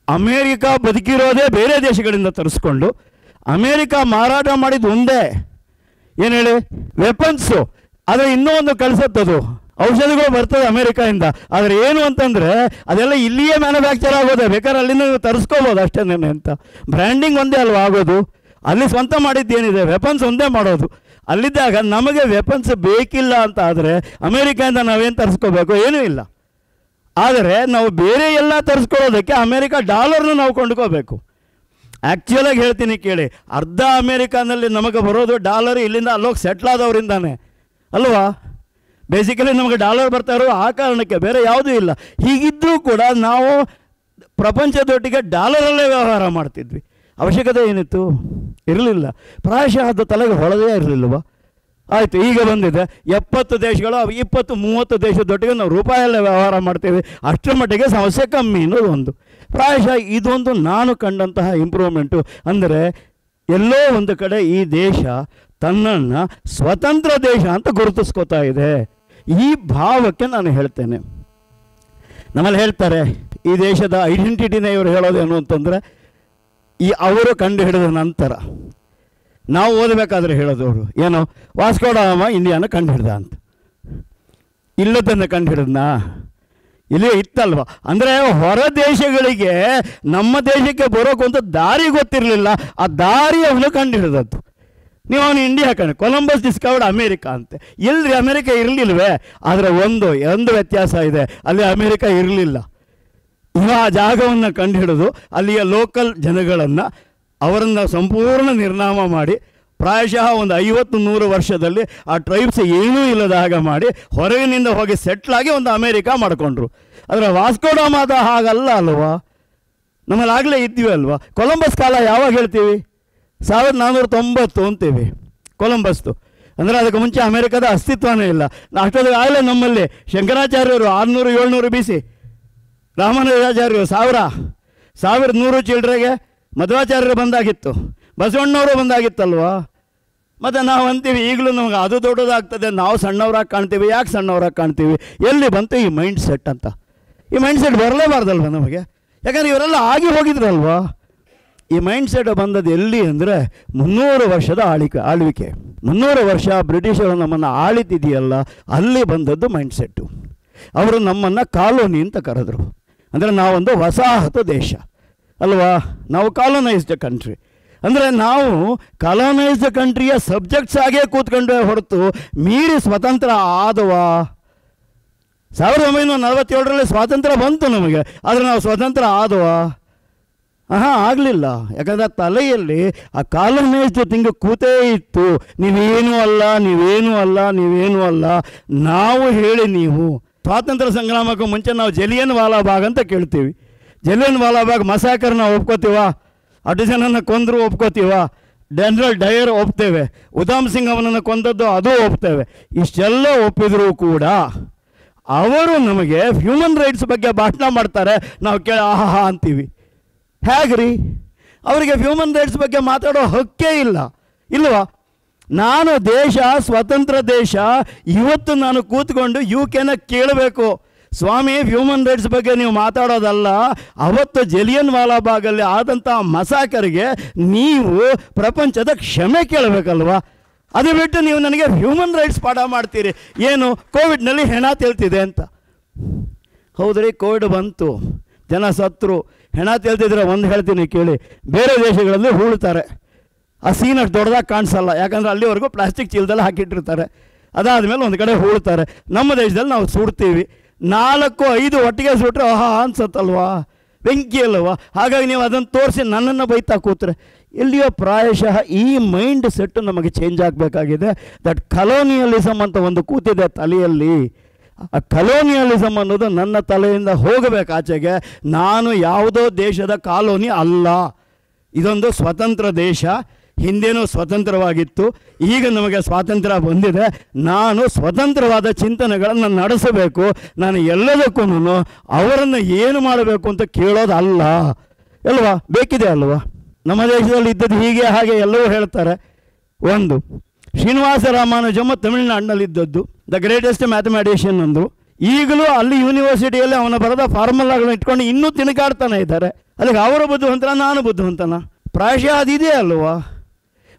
ಅಮೇರಿಕಾ ಬದುಕಿರೋದೇ ಬೇರೆ ದೇಶಗಳಿಂದ ತರಿಸ್ಕೊಂಡು, ಅಮೇರಿಕಾ ಮಾರಾಟ ಮಾಡಿದ್ದು ಒಂದೇ, ಏನು ಹೇಳಿ, ವೆಪನ್ಸು. ಆದರೆ ಇನ್ನೂ ಒಂದು ಕಳಿಸತ್ತದು, ಔಷಧಿಗಳು ಬರ್ತದೆ ಅಮೇರಿಕಾಯಿಂದ. ಆದರೆ ಏನು ಅಂತಂದರೆ ಅದೆಲ್ಲ ಇಲ್ಲಿಯೇ ಮ್ಯಾನುಫ್ಯಾಕ್ಚರ್ ಆಗೋದೆ, ಬೇಕಾದ್ರೆ ಅಲ್ಲಿಂದ ನೀವು ತರಿಸ್ಕೋಬೋದು ಅಷ್ಟೇನೇನೆ ಅಂತ. ಬ್ರ್ಯಾಂಡಿಂಗ್ ಒಂದೇ ಅಲ್ವಾ ಆಗೋದು? ಅಲ್ಲಿ ಸ್ವಂತ ಮಾಡಿದ್ದೇನಿದೆ, ವೆಪನ್ಸ್ ಒಂದೇ ಮಾಡೋದು. ಅಲ್ಲಿದ್ದಾಗ ನಮಗೆ ವೆಪನ್ಸ್ ಬೇಕಿಲ್ಲ ಅಂತ ಆದರೆ ಅಮೇರಿಕಾಯಿಂದ ನಾವೇನು ತರಿಸ್ಕೋಬೇಕು? ಏನೂ ಇಲ್ಲ. ಆದರೆ ನಾವು ಬೇರೆ ಎಲ್ಲ ತರಿಸ್ಕೊಳ್ಳೋದಕ್ಕೆ ಅಮೇರಿಕಾ ಡಾಲರ್ನ ನಾವು ಕೊಂಡ್ಕೋಬೇಕು. ಆ್ಯಕ್ಚುಲಾಗಿ ಹೇಳ್ತೀನಿ ಕೇಳಿ, ಅರ್ಧ ಅಮೇರಿಕಾನಲ್ಲಿ ನಮಗೆ ಬರೋದು ಡಾಲರ್, ಇಲ್ಲಿಂದ ಅಲ್ಲೋಗಿ ಸೆಟ್ಲ್ ಆದವರಿಂದಾನೆ ಅಲ್ವಾ? ಬೇಸಿಕಲಿ ನಮಗೆ ಡಾಲರ್ ಬರ್ತಾ ಇರೋ ಆ ಕಾರಣಕ್ಕೆ, ಬೇರೆ ಯಾವುದೂ ಇಲ್ಲ. ಹೀಗಿದ್ದರೂ ಕೂಡ ನಾವು ಪ್ರಪಂಚದೊಟ್ಟಿಗೆ ಡಾಲರಲ್ಲೇ ವ್ಯವಹಾರ ಮಾಡ್ತಿದ್ವಿ. ಅವಶ್ಯಕತೆ ಏನಿತ್ತು? ಇರಲಿಲ್ಲ. ಪ್ರಾಯಶಃ ಅದು ತಲೆಗೆ ಹೊಳದೇ ಇರಲಿಲ್ವ? ಆಯಿತು, ಈಗ ಬಂದಿದೆ 70 ದೇಶಗಳು, 20-30 ದೇಶದೊಟ್ಟಿಗೆ ನಾವು ರೂಪಾಯಲ್ಲೇ ವ್ಯವಹಾರ ಮಾಡ್ತೀವಿ. ಅಷ್ಟರ ಮಟ್ಟಿಗೆ ಸಮಸ್ಯೆ ಕಮ್ಮಿ ಅನ್ನೋದು ಒಂದು. ಪ್ರಾಯಶಃ ಇದೊಂದು ನಾನು ಕಂಡಂತಹ ಇಂಪ್ರೂವ್ಮೆಂಟು. ಅಂದರೆ ಎಲ್ಲೋ ಒಂದು ಕಡೆ ಈ ದೇಶ ತನ್ನನ್ನು ಸ್ವತಂತ್ರ ದೇಶ ಅಂತ ಗುರುತಿಸ್ಕೋತಾ ಇದೆ. ಈ ಭಾವಕ್ಕೆ ನಾನು ಹೇಳ್ತೇನೆ. ನಮ್ಮಲ್ಲಿ ಹೇಳ್ತಾರೆ ಈ ದೇಶದ ಐಡೆಂಟಿಟಿನೇ ಇವರು ಹೇಳೋದೇನು ಅಂತಂದರೆ ಅವರು ಕಂಡು ಹಿಡಿದ ನಂತರ ನಾವು ಓದಬೇಕಾದ್ರೆ ಹೇಳೋದವರು ಏನು, ವಾಸ್ಕೋ ಡ ಗಾಮ ಇಂಡಿಯಾನ ಕಂಡು ಹಿಡ್ದ ಅಂತ. ಇಲ್ಲದನ್ನು ಕಂಡು ಹಿಡಿದ್ನಾ? ಇಲ್ಲೇ ಇತ್ತಲ್ವ. ಅಂದರೆ ಹೊರ ದೇಶಗಳಿಗೆ ನಮ್ಮ ದೇಶಕ್ಕೆ ಬರೋಕ್ಕಂತ ದಾರಿ ಗೊತ್ತಿರಲಿಲ್ಲ, ಆ ದಾರಿ ಅವನು ಕಂಡು ಹಿಡಿದದ್ದು. ನೀವು ಅವನು ಇಂಡಿಯಾ ಕಂಡು, ಕೊಲಂಬಸ್ ಡಿಸ್ಕವರ್ಡ್ ಅಮೇರಿಕಾ ಅಂತೆ. ಇಲ್ಲರಿ, ಅಮೇರಿಕಾ ಇರಲಿಲ್ವೇ? ಆದರೆ ಒಂದು ವ್ಯತ್ಯಾಸ ಇದೆ, ಅಲ್ಲಿ ಅಮೇರಿಕಾ ಇರಲಿಲ್ಲ. ಇವ ಆ ಜಾಗವನ್ನು ಕಂಡು ಹಿಡಿದು ಅಲ್ಲಿಯ ಲೋಕಲ್ ಜನಗಳನ್ನು ಅವರನ್ನು ಸಂಪೂರ್ಣ ನಿರ್ನಾಮ ಮಾಡಿ ಪ್ರಾಯಶಃ ಒಂದು 50-100 ವರ್ಷದಲ್ಲಿ ಆ ಟ್ರೈಬ್ಸ್ ಏನೂ ಇಲ್ಲದ ಹಾಗೆ ಮಾಡಿ ಹೊರಗಿನಿಂದ ಹೋಗಿ ಸೆಟ್ಲಾಗಿ ಒಂದು ಅಮೇರಿಕಾ ಮಾಡಿಕೊಂಡ್ರು. ಆದರೆ ವಾಸ್ಕೋ ಡ ಗಾಮ ಹಾಗಲ್ಲ ಅಲ್ವಾ, ನಮ್ಮಲ್ಲಿ ಆಗಲೇ ಇದ್ದೀವಿ ಅಲ್ವಾ. ಕೊಲಂಬಸ್ ಕಾಲ ಯಾವಾಗ ಹೇಳ್ತೀವಿ? 1490 ಅಂತೀವಿ ಕೊಲಂಬಸ್ದು. ಅಂದರೆ ಅದಕ್ಕೆ ಮುಂಚೆ ಅಮೇರಿಕಾದ ಅಸ್ತಿತ್ವನೇ ಇಲ್ಲ. ಅಷ್ಟೊತ್ತಿಗೆ ಆಗಲೇ ನಮ್ಮಲ್ಲಿ ಶಂಕರಾಚಾರ್ಯರು 600-700 BC, ರಾಮಾನುಜಾಚಾರ್ಯರು 1100 ಚಿಲ್ಡ್ರೆಗೆ ಮಧ್ವಾಚಾರ್ಯರು ಬಂದಾಗಿತ್ತು, ಬಸವಣ್ಣವರು ಬಂದಾಗಿತ್ತಲ್ವಾ. ಮತ್ತು ನಾವು ಅಂತೀವಿ ಈಗಲೂ ನಮಗೆ ಅದು ದೊಡ್ಡದಾಗ್ತದೆ, ನಾವು ಸಣ್ಣವರಾಗಿ ಕಾಣ್ತೀವಿ. ಯಾಕೆ ಸಣ್ಣವರಾಗಿ ಕಾಣ್ತೀವಿ? ಎಲ್ಲಿ ಬಂತು ಈ ಮೈಂಡ್ ಸೆಟ್ ಅಂತ? ಈ ಮೈಂಡ್ ಸೆಟ್ ಬರಲೇಬಾರ್ದಲ್ವ ನಮಗೆ, ಯಾಕಂದರೆ ಇವರೆಲ್ಲ ಆಗಿ ಹೋಗಿದ್ರಲ್ವಾ. ಈ ಮೈಂಡ್ ಸೆಟ್ ಬಂದದ್ದು ಎಲ್ಲಿ ಅಂದರೆ 300 ವರ್ಷದ ಆಳ್ವಿಕೆ. 300 ವರ್ಷ ಬ್ರಿಟಿಷರು ನಮ್ಮನ್ನು ಆಳಿತಿದೆಯಲ್ಲ, ಅಲ್ಲಿ ಬಂದದ್ದು ಮೈಂಡ್ ಸೆಟ್ಟು. ಅವರು ನಮ್ಮನ್ನು ಕಾಲೋನಿ ಅಂತ ಕರೆದರು. ಅಂದರೆ ನಾವೊಂದು ವಸಾಹತು ದೇಶ ಅಲ್ವಾ, ನಾವು ಕಾಲೋನೈಸ್ಡ್ ಕಂಟ್ರಿ. ಅಂದರೆ ನಾವು ಕಾಲೋನೈಸ್ಡ್ ಕಂಟ್ರಿಯ ಸಬ್ಜೆಕ್ಟ್ಸ್ ಆಗೇ ಕೂತ್ಕೊಂಡ್ರೆ ಹೊರತು ಮೀರಿ ಸ್ವತಂತ್ರ ಆದವಾ? 1947ರಲ್ಲಿ ಸ್ವಾತಂತ್ರ್ಯ ಬಂತು ನಮಗೆ, ಆದರೆ ನಾವು ಸ್ವತಂತ್ರ ಆದವಾ? ಆಗಲಿಲ್ಲ. ಯಾಕಂದರೆ ತಲೆಯಲ್ಲಿ ಆ ಕಾಲೋನೈಸ್ಡ್ ತಿಂಗ ಕೂತೇ ಇತ್ತು. ನೀವೇನೂ ಅಲ್ಲ, ನೀವೇನೂ ಅಲ್ಲ, ನೀವೇನೂ ಅಲ್ಲ. ನಾವು ಹೇಳಿ ನೀವು ಸ್ವಾತಂತ್ರ್ಯ ಸಂಗ್ರಾಮಕ್ಕೂ ಮುಂಚೆ ನಾವು ಜಲಿಯನ್ ವಾಲಾಬಾಗ್ ಅಂತ ಕೇಳ್ತೀವಿ. ಜಲಿಯನ್ ವಾಲಾಬಾಗ್ ಮಸಾಕರ್ನ ಒಪ್ಕೋತೀವ, 8 ಜನನ ಕೊಂದರೂ ಒಪ್ಕೋತೀವ, ಜನರಲ್ ಡಯರ್ ಒಪ್ತೇವೆ, ಉಧಾಮ್ ಸಿಂಗ್ ಅವನನ್ನು ಕೊಂದದ್ದು ಅದು ಒಪ್ತೇವೆ. ಇಷ್ಟೆಲ್ಲ ಒಪ್ಪಿದರೂ ಕೂಡ ಅವರು ನಮಗೆ ಹ್ಯೂಮನ್ ರೈಟ್ಸ್ ಬಗ್ಗೆ ಭಾಷಣ ಮಾಡ್ತಾರೆ, ನಾವು ಆಹಾ ಅಂತೀವಿ. ಹೇಗ್ರಿ? ಅವರಿಗೆ ಹ್ಯೂಮನ್ ರೈಟ್ಸ್ ಬಗ್ಗೆ ಮಾತಾಡೋ ಹಕ್ಕೇ ಇಲ್ವಾ? ನಾನು ದೇಶ, ಸ್ವತಂತ್ರ ದೇಶ, ಇವತ್ತು ನಾನು ಕೂತ್ಕೊಂಡು UK ಕೇಳಬೇಕು, ಸ್ವಾಮಿ ಹ್ಯೂಮನ್ ರೈಟ್ಸ್ ಬಗ್ಗೆ ನೀವು ಮಾತಾಡೋದಲ್ಲ, ಅವತ್ತು ಜಲಿಯನ್ ವಾಲಾಬಾಗಲ್ಲಿ ಆದಂಥ ಮಸಾಕರಿಗೆ ನೀವು ಪ್ರಪಂಚದ ಕ್ಷಮೆ ಕೇಳಬೇಕಲ್ವಾ? ಅದು ಬಿಟ್ಟು ನೀವು ನನಗೆ ಹ್ಯೂಮನ್ ರೈಟ್ಸ್ ಪಾಠ ಮಾಡ್ತೀರಿ. ಏನು, ಕೋವಿಡ್ನಲ್ಲಿ ಹೆಣ ತೇಲ್ತಿದೆ ಅಂತ. ಹೌದ್ರಿ, ಕೋವಿಡ್ ಬಂತು, ಜನ ಸತ್ರು, ಹೆಣ ತೇಲ್ತಿದ್ರೆ ಒಂದು ಹೇಳ್ತೀನಿ ಕೇಳಿ, ಬೇರೆ ದೇಶಗಳಲ್ಲಿ ಹೂಳ್ತಾರೆ. ಆ ಸೀನ್ ಅಷ್ಟು ದೊಡ್ಡದಾಗಿ ಕಾಣಿಸಲ್ಲ, ಯಾಕಂದರೆ ಅಲ್ಲಿವರೆಗೂ ಪ್ಲಾಸ್ಟಿಕ್ ಚೀಲದಲ್ಲಿ ಹಾಕಿಟ್ಟಿರ್ತಾರೆ. ಅದಾದಮೇಲೆ ಒಂದು ಕಡೆ ಹೂಳ್ತಾರೆ. ನಮ್ಮ ದೇಶದಲ್ಲಿ ನಾವು ಸುಡ್ತೀವಿ, 4-5 ಒಟ್ಟಿಗೆ ಸುಟ್ರೆ ಅನ್ಸತ್ತಲ್ವಾ, ಬೆಂಕಿ ಅಲ್ವಾ? ಹಾಗಾಗಿ ನೀವು ಅದನ್ನು ತೋರಿಸಿ ನನ್ನನ್ನು ಬೈತಾ ಕೂತ್ರೆ ಎಲ್ಲಿಯೋ ಪ್ರಾಯಶಃ ಈ ಮೈಂಡ್ ಸೆಟ್ಟು ನಮಗೆ ಚೇಂಜ್ ಆಗಬೇಕಾಗಿದೆ. ದಟ್ ಕಲೋನಿಯಲಿಸಮ್ ಅಂತ ಒಂದು ಕೂತಿದೆ ತಲೆಯಲ್ಲಿ. ಆ ಕಲೋನಿಯಲಿಸಮ್ ಅನ್ನೋದು ನನ್ನ ತಲೆಯಿಂದ ಹೋಗಬೇಕು ಆಚೆಗೆ. ನಾನು ಯಾವುದೋ ದೇಶದ ಕಾಲೋನಿ ಅಲ್ಲ, ಇದೊಂದು ಸ್ವತಂತ್ರ ದೇಶ. ಹಿಂದೇನೂ ಸ್ವತಂತ್ರವಾಗಿತ್ತು, ಈಗ ನಮಗೆ ಸ್ವಾತಂತ್ರ್ಯ ಬಂದಿದೆ. ನಾನು ಸ್ವತಂತ್ರವಾದ ಚಿಂತನೆಗಳನ್ನು ನಡೆಸಬೇಕು. ನಾನು ಎಲ್ಲದಕ್ಕೂ ಅವರನ್ನು ಏನು ಮಾಡಬೇಕು ಅಂತ ಕೇಳೋದಲ್ಲ ಅಲ್ವಾ? ಬೇಕಿದೆ ಅಲ್ವಾ? ನಮ್ಮ ದೇಶದಲ್ಲಿ ಇದ್ದದ್ದು ಹೀಗೆ ಹಾಗೆ ಎಲ್ಲವೂ ಹೇಳ್ತಾರೆ. ಒಂದು, ಶ್ರೀನಿವಾಸ ರಾಮಾನುಜಮ್ ತಮಿಳುನಾಡಿನಲ್ಲಿದ್ದದ್ದು ದ ಗ್ರೇಟೆಸ್ಟ್ ಮ್ಯಾಥಮೆಟಿಷಿಯನ್ ಅಂದರು. ಈಗಲೂ ಅಲ್ಲಿ ಯೂನಿವರ್ಸಿಟಿಯಲ್ಲಿ ಅವನ ಬರೆದ ಫಾರ್ಮುಲಾಗಳನ್ನ ಇಟ್ಕೊಂಡು ಇನ್ನೂ ತಿನ್ಕಾಡ್ತಾನೆ ಇದ್ದಾರೆ. ಅಲ್ಲಿಗೆ ಅವರು ಬುದ್ಧಿವಂತನ, ನಾನು ಬುದ್ಧಿವಂತನ? ಪ್ರಾಯಶಃ ಅದಿದೆ ಅಲ್ವಾ?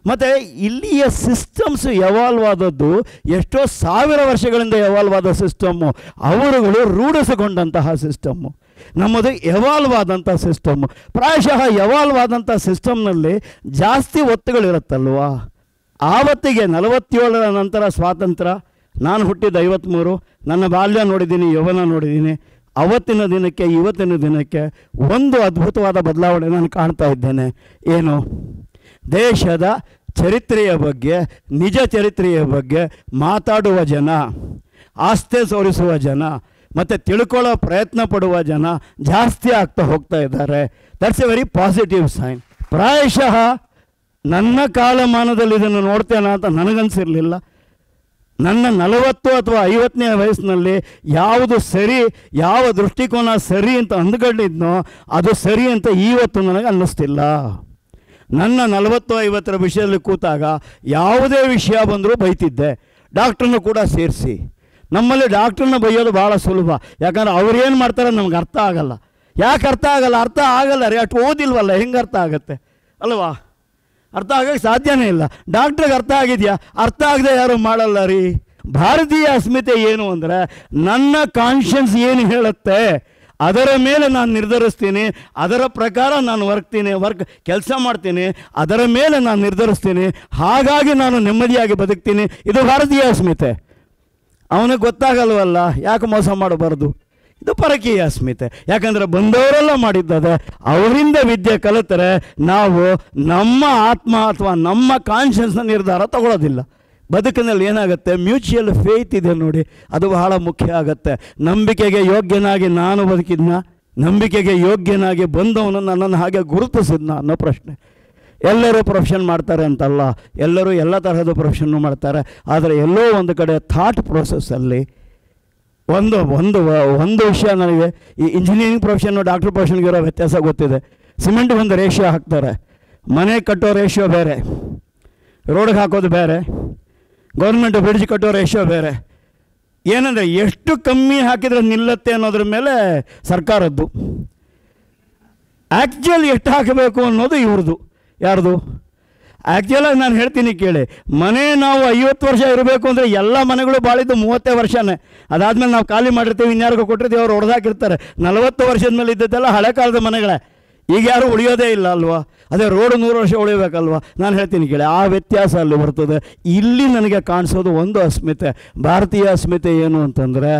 ಮತ್ತು ಇಲ್ಲಿಯ ಸಿಸ್ಟಮ್ಸ್ ಎವಾಲ್ವ್ ಆದದ್ದು ಎಷ್ಟೋ 1000 ವರ್ಷಗಳಿಂದ ಎವಾಲ್ವ್ ಆದ ಸಿಸ್ಟಮ್ಮು, ಅವರುಗಳು ರೂಢಿಸಿಕೊಂಡಂತಹ ಸಿಸ್ಟಮ್ಮು. ನಮ್ಮದು ಎವಾಲ್ವ್ ಆದಂಥ ಸಿಸ್ಟಮ್ಮು. ಪ್ರಾಯಶಃ ಎವಾಲ್ವ್ ಆದಂಥ ಸಿಸ್ಟಮ್ನಲ್ಲಿ ಜಾಸ್ತಿ ಒತ್ತುಗಳಿರುತ್ತಲ್ವಾ? ಆವತ್ತಿಗೆ 47ರ ನಂತರ ಸ್ವಾತಂತ್ರ್ಯ, ನಾನು ಹುಟ್ಟಿದ 53, ನನ್ನ ಬಾಲ್ಯ ನೋಡಿದ್ದೀನಿ, ಯೌವನ ನೋಡಿದ್ದೀನಿ. ಅವತ್ತಿನ ದಿನಕ್ಕೆ ಇವತ್ತಿನ ದಿನಕ್ಕೆ ಒಂದು ಅದ್ಭುತವಾದ ಬದಲಾವಣೆ ನಾನು ಕಾಣ್ತಾ ಇದ್ದೇನೆ. ಏನು? ದೇಶದ ಚರಿತ್ರೆಯ ಬಗ್ಗೆ, ನಿಜ ಚರಿತ್ರೆಯ ಬಗ್ಗೆ ಮಾತಾಡುವ ಜನ, ಆಸ್ಥೆ ತೋರಿಸುವ ಜನ ಮತ್ತು ತಿಳ್ಕೊಳ್ಳೋ ಪ್ರಯತ್ನ ಪಡುವ ಜನ ಜಾಸ್ತಿ ಆಗ್ತಾ ಹೋಗ್ತಾ ಇದ್ದಾರೆ. That's a very positive sign. ಪ್ರಾಯಶಃ ನನ್ನ ಕಾಲಮಾನದಲ್ಲಿ ಇದನ್ನು ನೋಡ್ತೇನೆ ಅಂತ ನನಗನ್ಸಿರಲಿಲ್ಲ. ನನ್ನ 40 ಅಥವಾ 50ನೇ ವಯಸ್ಸಿನಲ್ಲಿ ಯಾವುದು ಸರಿ, ಯಾವ ದೃಷ್ಟಿಕೋನ ಸರಿ ಅಂತ ಅಂದ್ಕೊಂಡಿದ್ನೋ ಅದು ಸರಿ ಅಂತ ಇವತ್ತು ನನಗೆ ಅನ್ನಿಸ್ತಿಲ್ಲ. ನನ್ನ 40-50ರ ವಿಷಯದಲ್ಲಿ ಕೂತಾಗ ಯಾವುದೇ ವಿಷಯ ಬಂದರೂ ಬೈತಿದ್ದೆ, ಡಾಕ್ಟ್ರನ್ನು ಕೂಡ ಸೇರಿಸಿ. ನಮ್ಮಲ್ಲಿ ಡಾಕ್ಟ್ರನ್ನ ಬೈಯೋದು ಭಾಳ ಸುಲಭ, ಯಾಕಂದ್ರೆ ಅವ್ರೇನು ಮಾಡ್ತಾರೆ ನಮ್ಗೆ ಅರ್ಥ ಆಗಲ್ಲ. ಯಾಕೆ ಅರ್ಥ ಆಗಲ್ಲ ರೀ, ಅಷ್ಟು ಓದಿಲ್ವಲ್ಲ, ಹೆಂಗೆ ಅರ್ಥ ಆಗುತ್ತೆ ಅಲ್ವಾ? ಅರ್ಥ ಆಗೋಕ್ಕೆ ಸಾಧ್ಯನೇ ಇಲ್ಲ. ಡಾಕ್ಟ್ರಿಗೆ ಅರ್ಥ ಆಗಿದೆಯಾ? ಅರ್ಥ ಆಗದೆ ಯಾರು ಮಾಡಲ್ಲ ರೀ. ಭಾರತೀಯ ಅಸ್ಮಿತೆ ಏನು ಅಂದರೆ, ನನ್ನ ಕಾನ್ಷಿಯನ್ಸ್ ಏನು ಹೇಳುತ್ತೆ ಅದರ ಮೇಲೆ ನಾನು ನಿರ್ಧರಿಸ್ತೀನಿ, ಅದರ ಪ್ರಕಾರ ನಾನು ಕೆಲಸ ಮಾಡ್ತೀನಿ, ಅದರ ಮೇಲೆ ನಾನು ನಿರ್ಧರಿಸ್ತೀನಿ, ಹಾಗಾಗಿ ನಾನು ನೆಮ್ಮದಿಯಾಗಿ ಬದುಕ್ತೀನಿ. ಇದು ಭಾರತೀಯ ಅಸ್ಮಿತೆ. ಅವನಿಗೆ ಗೊತ್ತಾಗಲ್ವಲ್ಲ, ಯಾಕೆ ಮೋಸ ಮಾಡಬಾರ್ದು? ಇದು ಪರಕೀಯ ಅಸ್ಮಿತೆ. ಯಾಕಂದರೆ ಬಂದವರೆಲ್ಲ ಮಾಡಿದ್ದದೆ, ಅವರಿಂದ ವಿದ್ಯೆ ಕಲಿತರೆ ನಾವು ನಮ್ಮ ಆತ್ಮ ಅಥವಾ ನಮ್ಮ ಕಾನ್ಷಿಯನ್ಸ್ನ ನಿರ್ಧಾರ ತಗೊಳ್ಳೋದಿಲ್ಲ. ಬದುಕಿನಲ್ಲಿ ಏನಾಗುತ್ತೆ, ಮ್ಯೂಚುವಲ್ ಫೇತ್ ಇದೆ ನೋಡಿ, ಅದು ಬಹಳ ಮುಖ್ಯ ಆಗುತ್ತೆ. ನಂಬಿಕೆಗೆ ಯೋಗ್ಯನಾಗಿ ನಾನು ಬದುಕಿದ್ನ, ನಂಬಿಕೆಗೆ ಯೋಗ್ಯನಾಗಿ ಬಂದವನು ನನ್ನನ್ನು ಹಾಗೆ ಗುರುತಿಸಿದ್ನ ಅನ್ನೋ ಪ್ರಶ್ನೆ. ಎಲ್ಲರೂ ಪ್ರೊಫೆಷನ್ ಮಾಡ್ತಾರೆ ಅಂತಲ್ಲ, ಎಲ್ಲರೂ ಎಲ್ಲ ತರಹದ ಪ್ರೊಫೆಷನ್ನು ಮಾಡ್ತಾರೆ. ಆದರೆ ಎಲ್ಲೋ ಒಂದು ಕಡೆ ಥಾಟ್ ಪ್ರೋಸೆಸ್ಸಲ್ಲಿ ಒಂದು ಒಂದು ಒಂದು ವಿಷಯ ನನಗೆ, ಈ ಇಂಜಿನಿಯರಿಂಗ್ ಪ್ರೊಫೆಷನ್ನು ಡಾಕ್ಟರ್ ಪ್ರೊಫೆಷನ್ಗೆ ಇರೋ ವ್ಯತ್ಯಾಸ ಗೊತ್ತಿದೆ. ಸಿಮೆಂಟ್ಗೆ ಒಂದು ರೇಷಿಯೋ ಹಾಕ್ತಾರೆ, ಮನೆ ಕಟ್ಟೋ ರೇಷಿಯೋ ಬೇರೆ, ರೋಡ್ಗೆ ಹಾಕೋದು ಬೇರೆ, ಗೌರ್ಮೆಂಟ್ ಬ್ರಿಡ್ಜ್ ಕಟ್ಟೋ ರೇಷಿಯೋ ಬೇರೆ. ಏನಂದರೆ ಎಷ್ಟು ಕಮ್ಮಿ ಹಾಕಿದರೆ ನಿಲ್ಲತ್ತೆ ಅನ್ನೋದ್ರ ಮೇಲೆ ಸರ್ಕಾರದ್ದು, ಆ್ಯಕ್ಚುಲಿ ಎಷ್ಟು ಹಾಕಬೇಕು ಅನ್ನೋದು ಇವ್ರದ್ದು. ಯಾರ್ದು? ಆ್ಯಕ್ಚುಲಾಗಿ ನಾನು ಹೇಳ್ತೀನಿ ಕೇಳಿ, ಮನೆ ನಾವು 50 ವರ್ಷ ಇರಬೇಕು ಅಂದರೆ ಎಲ್ಲ ಮನೆಗಳು ಬಾಳಿದ್ದು 30 ವರ್ಷನೇ. ಅದಾದಮೇಲೆ ನಾವು ಖಾಲಿ ಮಾಡಿರ್ತೀವಿ, ಇನ್ಯಾರಿಗೂ ಕೊಟ್ಟಿರ್ತೀವಿ, ಅವ್ರು ಹೊಡೆದಾಕಿರ್ತಾರೆ. 40 ವರ್ಷದ ಮೇಲೆ ಇದ್ದದ್ದೆಲ್ಲ ಹಳೆ ಕಾಲದ ಮನೆಗಳೇ. ಈಗ ಯಾರು ಉಳಿಯೋದೇ ಇಲ್ಲ ಅಲ್ವಾ? ಅದೇ ರೋಡ್ 100 ವರ್ಷ ಉಳಿಬೇಕಲ್ವ? ನಾನು ಹೇಳ್ತೀನಿ ಕೇಳಿ, ಆ ವ್ಯತ್ಯಾಸ ಅಲ್ಲಿ ಬರ್ತದೆ. ಇಲ್ಲಿ ನನಗೆ ಕಾಣಿಸೋದು ಒಂದು ಅಸ್ಮಿತೆ. ಭಾರತೀಯ ಅಸ್ಮಿತೆ ಏನು ಅಂತಂದರೆ,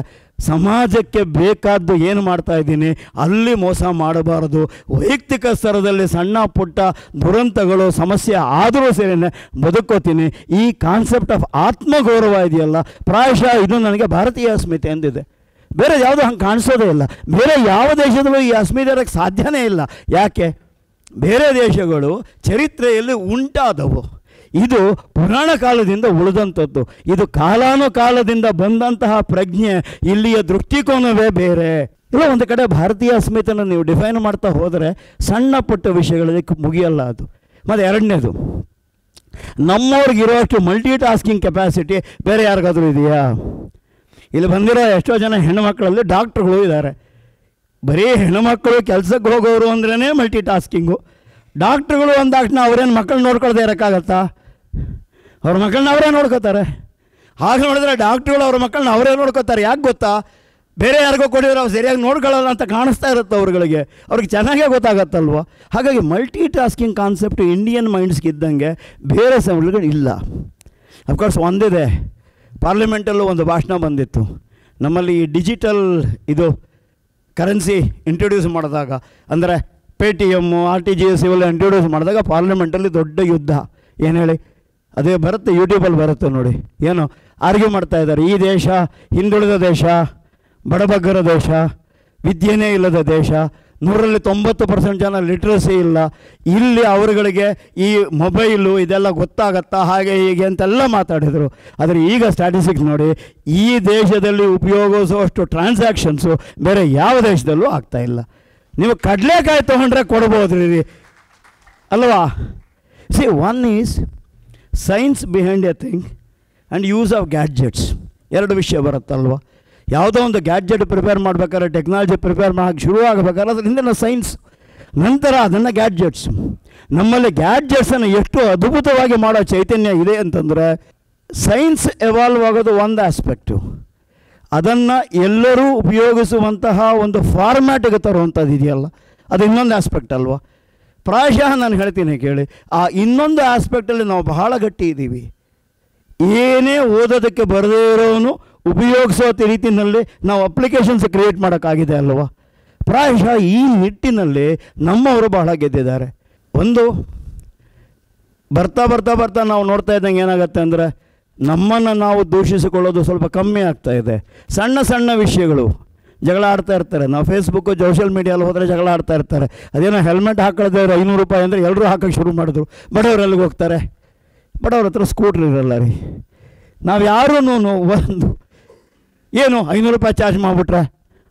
ಸಮಾಜಕ್ಕೆ ಬೇಕಾದ್ದು ಏನು ಮಾಡ್ತಾ ಇದ್ದೀನಿ ಅಲ್ಲಿ ಮೋಸ ಮಾಡಬಾರದು. ವೈಯಕ್ತಿಕ ಸ್ತರದಲ್ಲಿ ಸಣ್ಣ ಪುಟ್ಟ ದುರಂತಗಳು ಸಮಸ್ಯೆ ಆದರೂ ಸೇರಿನೇ ಬದುಕೋತೀನಿ. ಈ ಕಾನ್ಸೆಪ್ಟ್ ಆಫ್ ಆತ್ಮಗೌರವ ಇದೆಯಲ್ಲ, ಪ್ರಾಯಶಃ ಇದು ನನಗೆ ಭಾರತೀಯ ಅಸ್ಮಿತೆ ಎಂದಿದೆ. ಬೇರೆ ಯಾವುದೂ ಹಂಗೆ ಕಾಣಿಸೋದೇ ಇಲ್ಲ. ಬೇರೆ ಯಾವ ದೇಶದಲ್ಲೂ ಈ ಅಸ್ಮಿತೆ ಇರೋಕ್ಕೆ ಸಾಧ್ಯನೇ ಇಲ್ಲ. ಯಾಕೆ? ಬೇರೆ ದೇಶಗಳು ಚರಿತ್ರೆಯಲ್ಲಿ ಉಂಟಾದವು, ಇದು ಪುರಾಣ ಕಾಲದಿಂದ ಉಳಿದಂಥದ್ದು. ಇದು ಕಾಲಾನುಕಾಲದಿಂದ ಬಂದಂತಹ ಪ್ರಜ್ಞೆ, ಇಲ್ಲಿಯ ದೃಷ್ಟಿಕೋನವೇ ಬೇರೆ. ಇಲ್ಲ, ಒಂದು ಕಡೆ ಭಾರತೀಯ ಅಸ್ಮಿತೆಯನ್ನು ನೀವು ಡಿಫೈನ್ ಮಾಡ್ತಾ ಹೋದರೆ ಸಣ್ಣ ಪುಟ್ಟ ವಿಷಯಗಳಲ್ಲಿ ಮುಗಿಯಲ್ಲ ಅದು. ಮತ್ತು ಎರಡನೇದು, ನಮ್ಮವ್ರಿಗಿರೋಷ್ಟು ಮಲ್ಟಿ ಟಾಸ್ಕಿಂಗ್ ಕೆಪಾಸಿಟಿ ಬೇರೆ ಯಾರಿಗಾದರೂ ಇದೆಯಾ? ಇಲ್ಲಿ ಬಂದಿರೋ ಎಷ್ಟೋ ಜನ ಹೆಣ್ಣುಮಕ್ಕಳಲ್ಲಿ ಡಾಕ್ಟ್ರುಗಳು ಇದ್ದಾರೆ. ಬರೀ ಹೆಣ್ಣುಮಕ್ಕಳು ಕೆಲಸಕ್ಕೆ ಹೋಗೋರು ಅಂದ್ರೇ ಮಲ್ಟಿ ಟಾಸ್ಕಿಂಗು. ಡಾಕ್ಟ್ರುಗಳು ಅಂದಾಕ್ಷಣ ಅವ್ರೇನು ಮಕ್ಕಳು ನೋಡ್ಕೊಳ್ದೇ ಇರೋಕ್ಕಾಗತ್ತಾ? ಅವ್ರ ಮಕ್ಕಳನ್ನ ಅವರೇ ನೋಡ್ಕೋತಾರೆ. ಹಾಗೆ ನೋಡಿದ್ರೆ ಡಾಕ್ಟ್ರುಗಳು ಅವ್ರ ಮಕ್ಕಳನ್ನ ಅವರೇ ನೋಡ್ಕೋತಾರೆ. ಯಾಕೆ ಗೊತ್ತಾ? ಬೇರೆ ಯಾರಿಗೋ ಕೊಡಿದ್ರೆ ಅವ್ರು ಸರಿಯಾಗಿ ನೋಡ್ಕೊಳ್ಳಲ್ಲ ಅಂತ ಕಾಣಿಸ್ತಾ ಇರುತ್ತೆ ಅವ್ರುಗಳಿಗೆ. ಅವ್ರಿಗೆ ಚೆನ್ನಾಗೇ ಗೊತ್ತಾಗತ್ತಲ್ವ? ಹಾಗಾಗಿ ಮಲ್ಟಿ ಟಾಸ್ಕಿಂಗ್ ಕಾನ್ಸೆಪ್ಟ್ ಇಂಡಿಯನ್ ಮೈಂಡ್ಸ್ಗೆ ಇದ್ದಂಗೆ ಬೇರೆ ಸಮಯಗಳು ಇಲ್ಲ. ಅಫ್ಕೋರ್ಸ್ ಒಂದಿದೆ, ಪಾರ್ಲಿಮೆಂಟಲ್ಲೂ ಒಂದು ಭಾಷಣ ಬಂದಿತ್ತು. ನಮ್ಮಲ್ಲಿ ಈ ಡಿಜಿಟಲ್ ಇದು ಕರೆನ್ಸಿ ಇಂಟ್ರೊಡ್ಯೂಸ್ ಮಾಡಿದಾಗ, ಅಂದರೆ ಪೇಟಿಎಮ್ಮು RTGS ಇವೆಲ್ಲ ಇಂಟ್ರೊಡ್ಯೂಸ್ ಮಾಡಿದಾಗ ಪಾರ್ಲಿಮೆಂಟಲ್ಲಿ ದೊಡ್ಡ ಯುದ್ಧ. ಏನು ಹೇಳಿ? ಅದೇ ಬರುತ್ತೆ, ಯೂಟ್ಯೂಬಲ್ಲಿ ಬರುತ್ತೆ ನೋಡಿ. ಏನು ಆರ್ಗ್ಯೂ ಮಾಡ್ತಾಯಿದ್ದಾರೆ, ಈ ದೇಶ ಹಿಂದುಳಿದ ದೇಶ, ಬಡಬಗ್ಗರ ದೇಶ, ವಿದ್ಯೆನೇ ಇಲ್ಲದ ದೇಶ, 100ರಲ್ಲಿ 90% ಜನ ಲಿಟ್ರಸಿ ಇಲ್ಲ, ಇಲ್ಲಿ ಅವರುಗಳಿಗೆ ಈ ಮೊಬೈಲು ಇದೆಲ್ಲ ಗೊತ್ತಾಗತ್ತಾ, ಹಾಗೆ ಹೀಗೆ ಅಂತೆಲ್ಲ ಮಾತಾಡಿದರು. ಆದರೆ ಈಗ ಸ್ಟ್ಯಾಟಿಸ್ಟಿಕ್ಸ್ ನೋಡಿ, ಈ ದೇಶದಲ್ಲಿ ಉಪಯೋಗಿಸುವಷ್ಟು ಟ್ರಾನ್ಸಾಕ್ಷನ್ಸು ಬೇರೆ ಯಾವ ದೇಶದಲ್ಲೂ ಆಗ್ತಾಯಿಲ್ಲ. ನೀವು ಕಡಲೆಕಾಯಿ ತೊಗೊಂಡ್ರೆ ಕೊಡ್ಬೋದ್ರಿ ಅಲ್ವಾ? C, one is science behind A thing and use of gadgets. ಎರಡು ವಿಷಯ ಬರುತ್ತಲ್ವ? ಯಾವುದೋ ಒಂದು ಗ್ಯಾಡ್ಜೆಟ್ ಪ್ರಿಪೇರ್ ಮಾಡಬೇಕಾದ್ರೆ, ಟೆಕ್ನಾಲಜಿ ಪ್ರಿಪೇರ್ ಮಾಡೋಕ್ಕೆ ಶುರು ಆಗಬೇಕಾದ್ರೆ ಅದ್ರ ಹಿಂದಿನ ಸೈನ್ಸ್, ನಂತರ ಅದನ್ನು ಗ್ಯಾಡ್ಜೆಟ್ಸ್. ನಮ್ಮಲ್ಲಿ ಗ್ಯಾಡ್ಜೆಟ್ಸನ್ನು ಎಷ್ಟು ಅದ್ಭುತವಾಗಿ ಮಾಡೋ ಚೈತನ್ಯ ಇದೆ ಅಂತಂದರೆ, ಸೈನ್ಸ್ ಎವಾಲ್ವ್ ಆಗೋದು ಒಂದು ಆಸ್ಪೆಕ್ಟು, ಅದನ್ನು ಎಲ್ಲರೂ ಉಪಯೋಗಿಸುವಂತಹ ಒಂದು ಫಾರ್ಮ್ಯಾಟಿಗೆ ತರುವಂಥದ್ದು ಇದೆಯಲ್ಲ, ಅದು ಇನ್ನೊಂದು ಆಸ್ಪೆಕ್ಟ್ ಅಲ್ವಾ? ಪ್ರಾಯಶಃ ನಾನು ಹೇಳ್ತೀನಿ ಕೇಳಿ, ಆ ಇನ್ನೊಂದು ಆಸ್ಪೆಕ್ಟಲ್ಲಿ ನಾವು ಬಹಳ ಗಟ್ಟಿ ಇದ್ದೀವಿ. ಏನೇ ಓದೋದಕ್ಕೆ ಬರದೇ ಇರೋನು ಉಪಯೋಗಿಸೋ ರೀತಿಯಲ್ಲಿ ನಾವು ಅಪ್ಲಿಕೇಶನ್ಸ್ ಕ್ರಿಯೇಟ್ ಮಾಡೋಕ್ಕಾಗಿದೆ ಅಲ್ವಾ? ಪ್ರಾಯಶಃ ಈ ನಿಟ್ಟಿನಲ್ಲಿ ನಮ್ಮವರು ಬಹಳ ಗೆದ್ದಿದ್ದಾರೆ. ಒಂದು ಬರ್ತಾ ಬರ್ತಾ ಬರ್ತಾ ನಾವು ನೋಡ್ತಾ ಇದ್ದಂಗೆ ಏನಾಗುತ್ತೆ ಅಂದರೆ, ನಮ್ಮನ್ನು ನಾವು ದೂಷಿಸಿಕೊಳ್ಳೋದು ಸ್ವಲ್ಪ ಕಮ್ಮಿ ಆಗ್ತಾ ಇದೆ. ಸಣ್ಣ ಸಣ್ಣ ವಿಷಯಗಳು ಜಗಳ ಆಡ್ತಾ ಇರ್ತಾರೆ. ನಾವು ಫೇಸ್ಬುಕ್ಕು ಸೋಷಿಯಲ್ ಮೀಡಿಯಲ್ಲಿ ಹೋದರೆ ಜಗಳ ಆಡ್ತಾ ಇರ್ತಾರೆ. ಅದೇನೋ ಹೆಲ್ಮೆಟ್ ಹಾಕೊಳ್ಳೋದೇ ₹500 ಅಂದರೆ ಎಲ್ಲರೂ ಹಾಕೋಕ್ಕೆ ಶುರು ಮಾಡಿದ್ರು. ಬಡವರು ಎಲ್ಲಿಗೆ ಹೋಗ್ತಾರೆ? ಬಡವ್ರ ಹತ್ರ ಸ್ಕೂಟ್ರ್ ಇರಲ್ಲ ರೀ. ನಾವು ಯಾರೂ ಒಂದು ಏನು ₹500 ಚಾರ್ಜ್ ಮಾಡಿಬಿಟ್ರೆ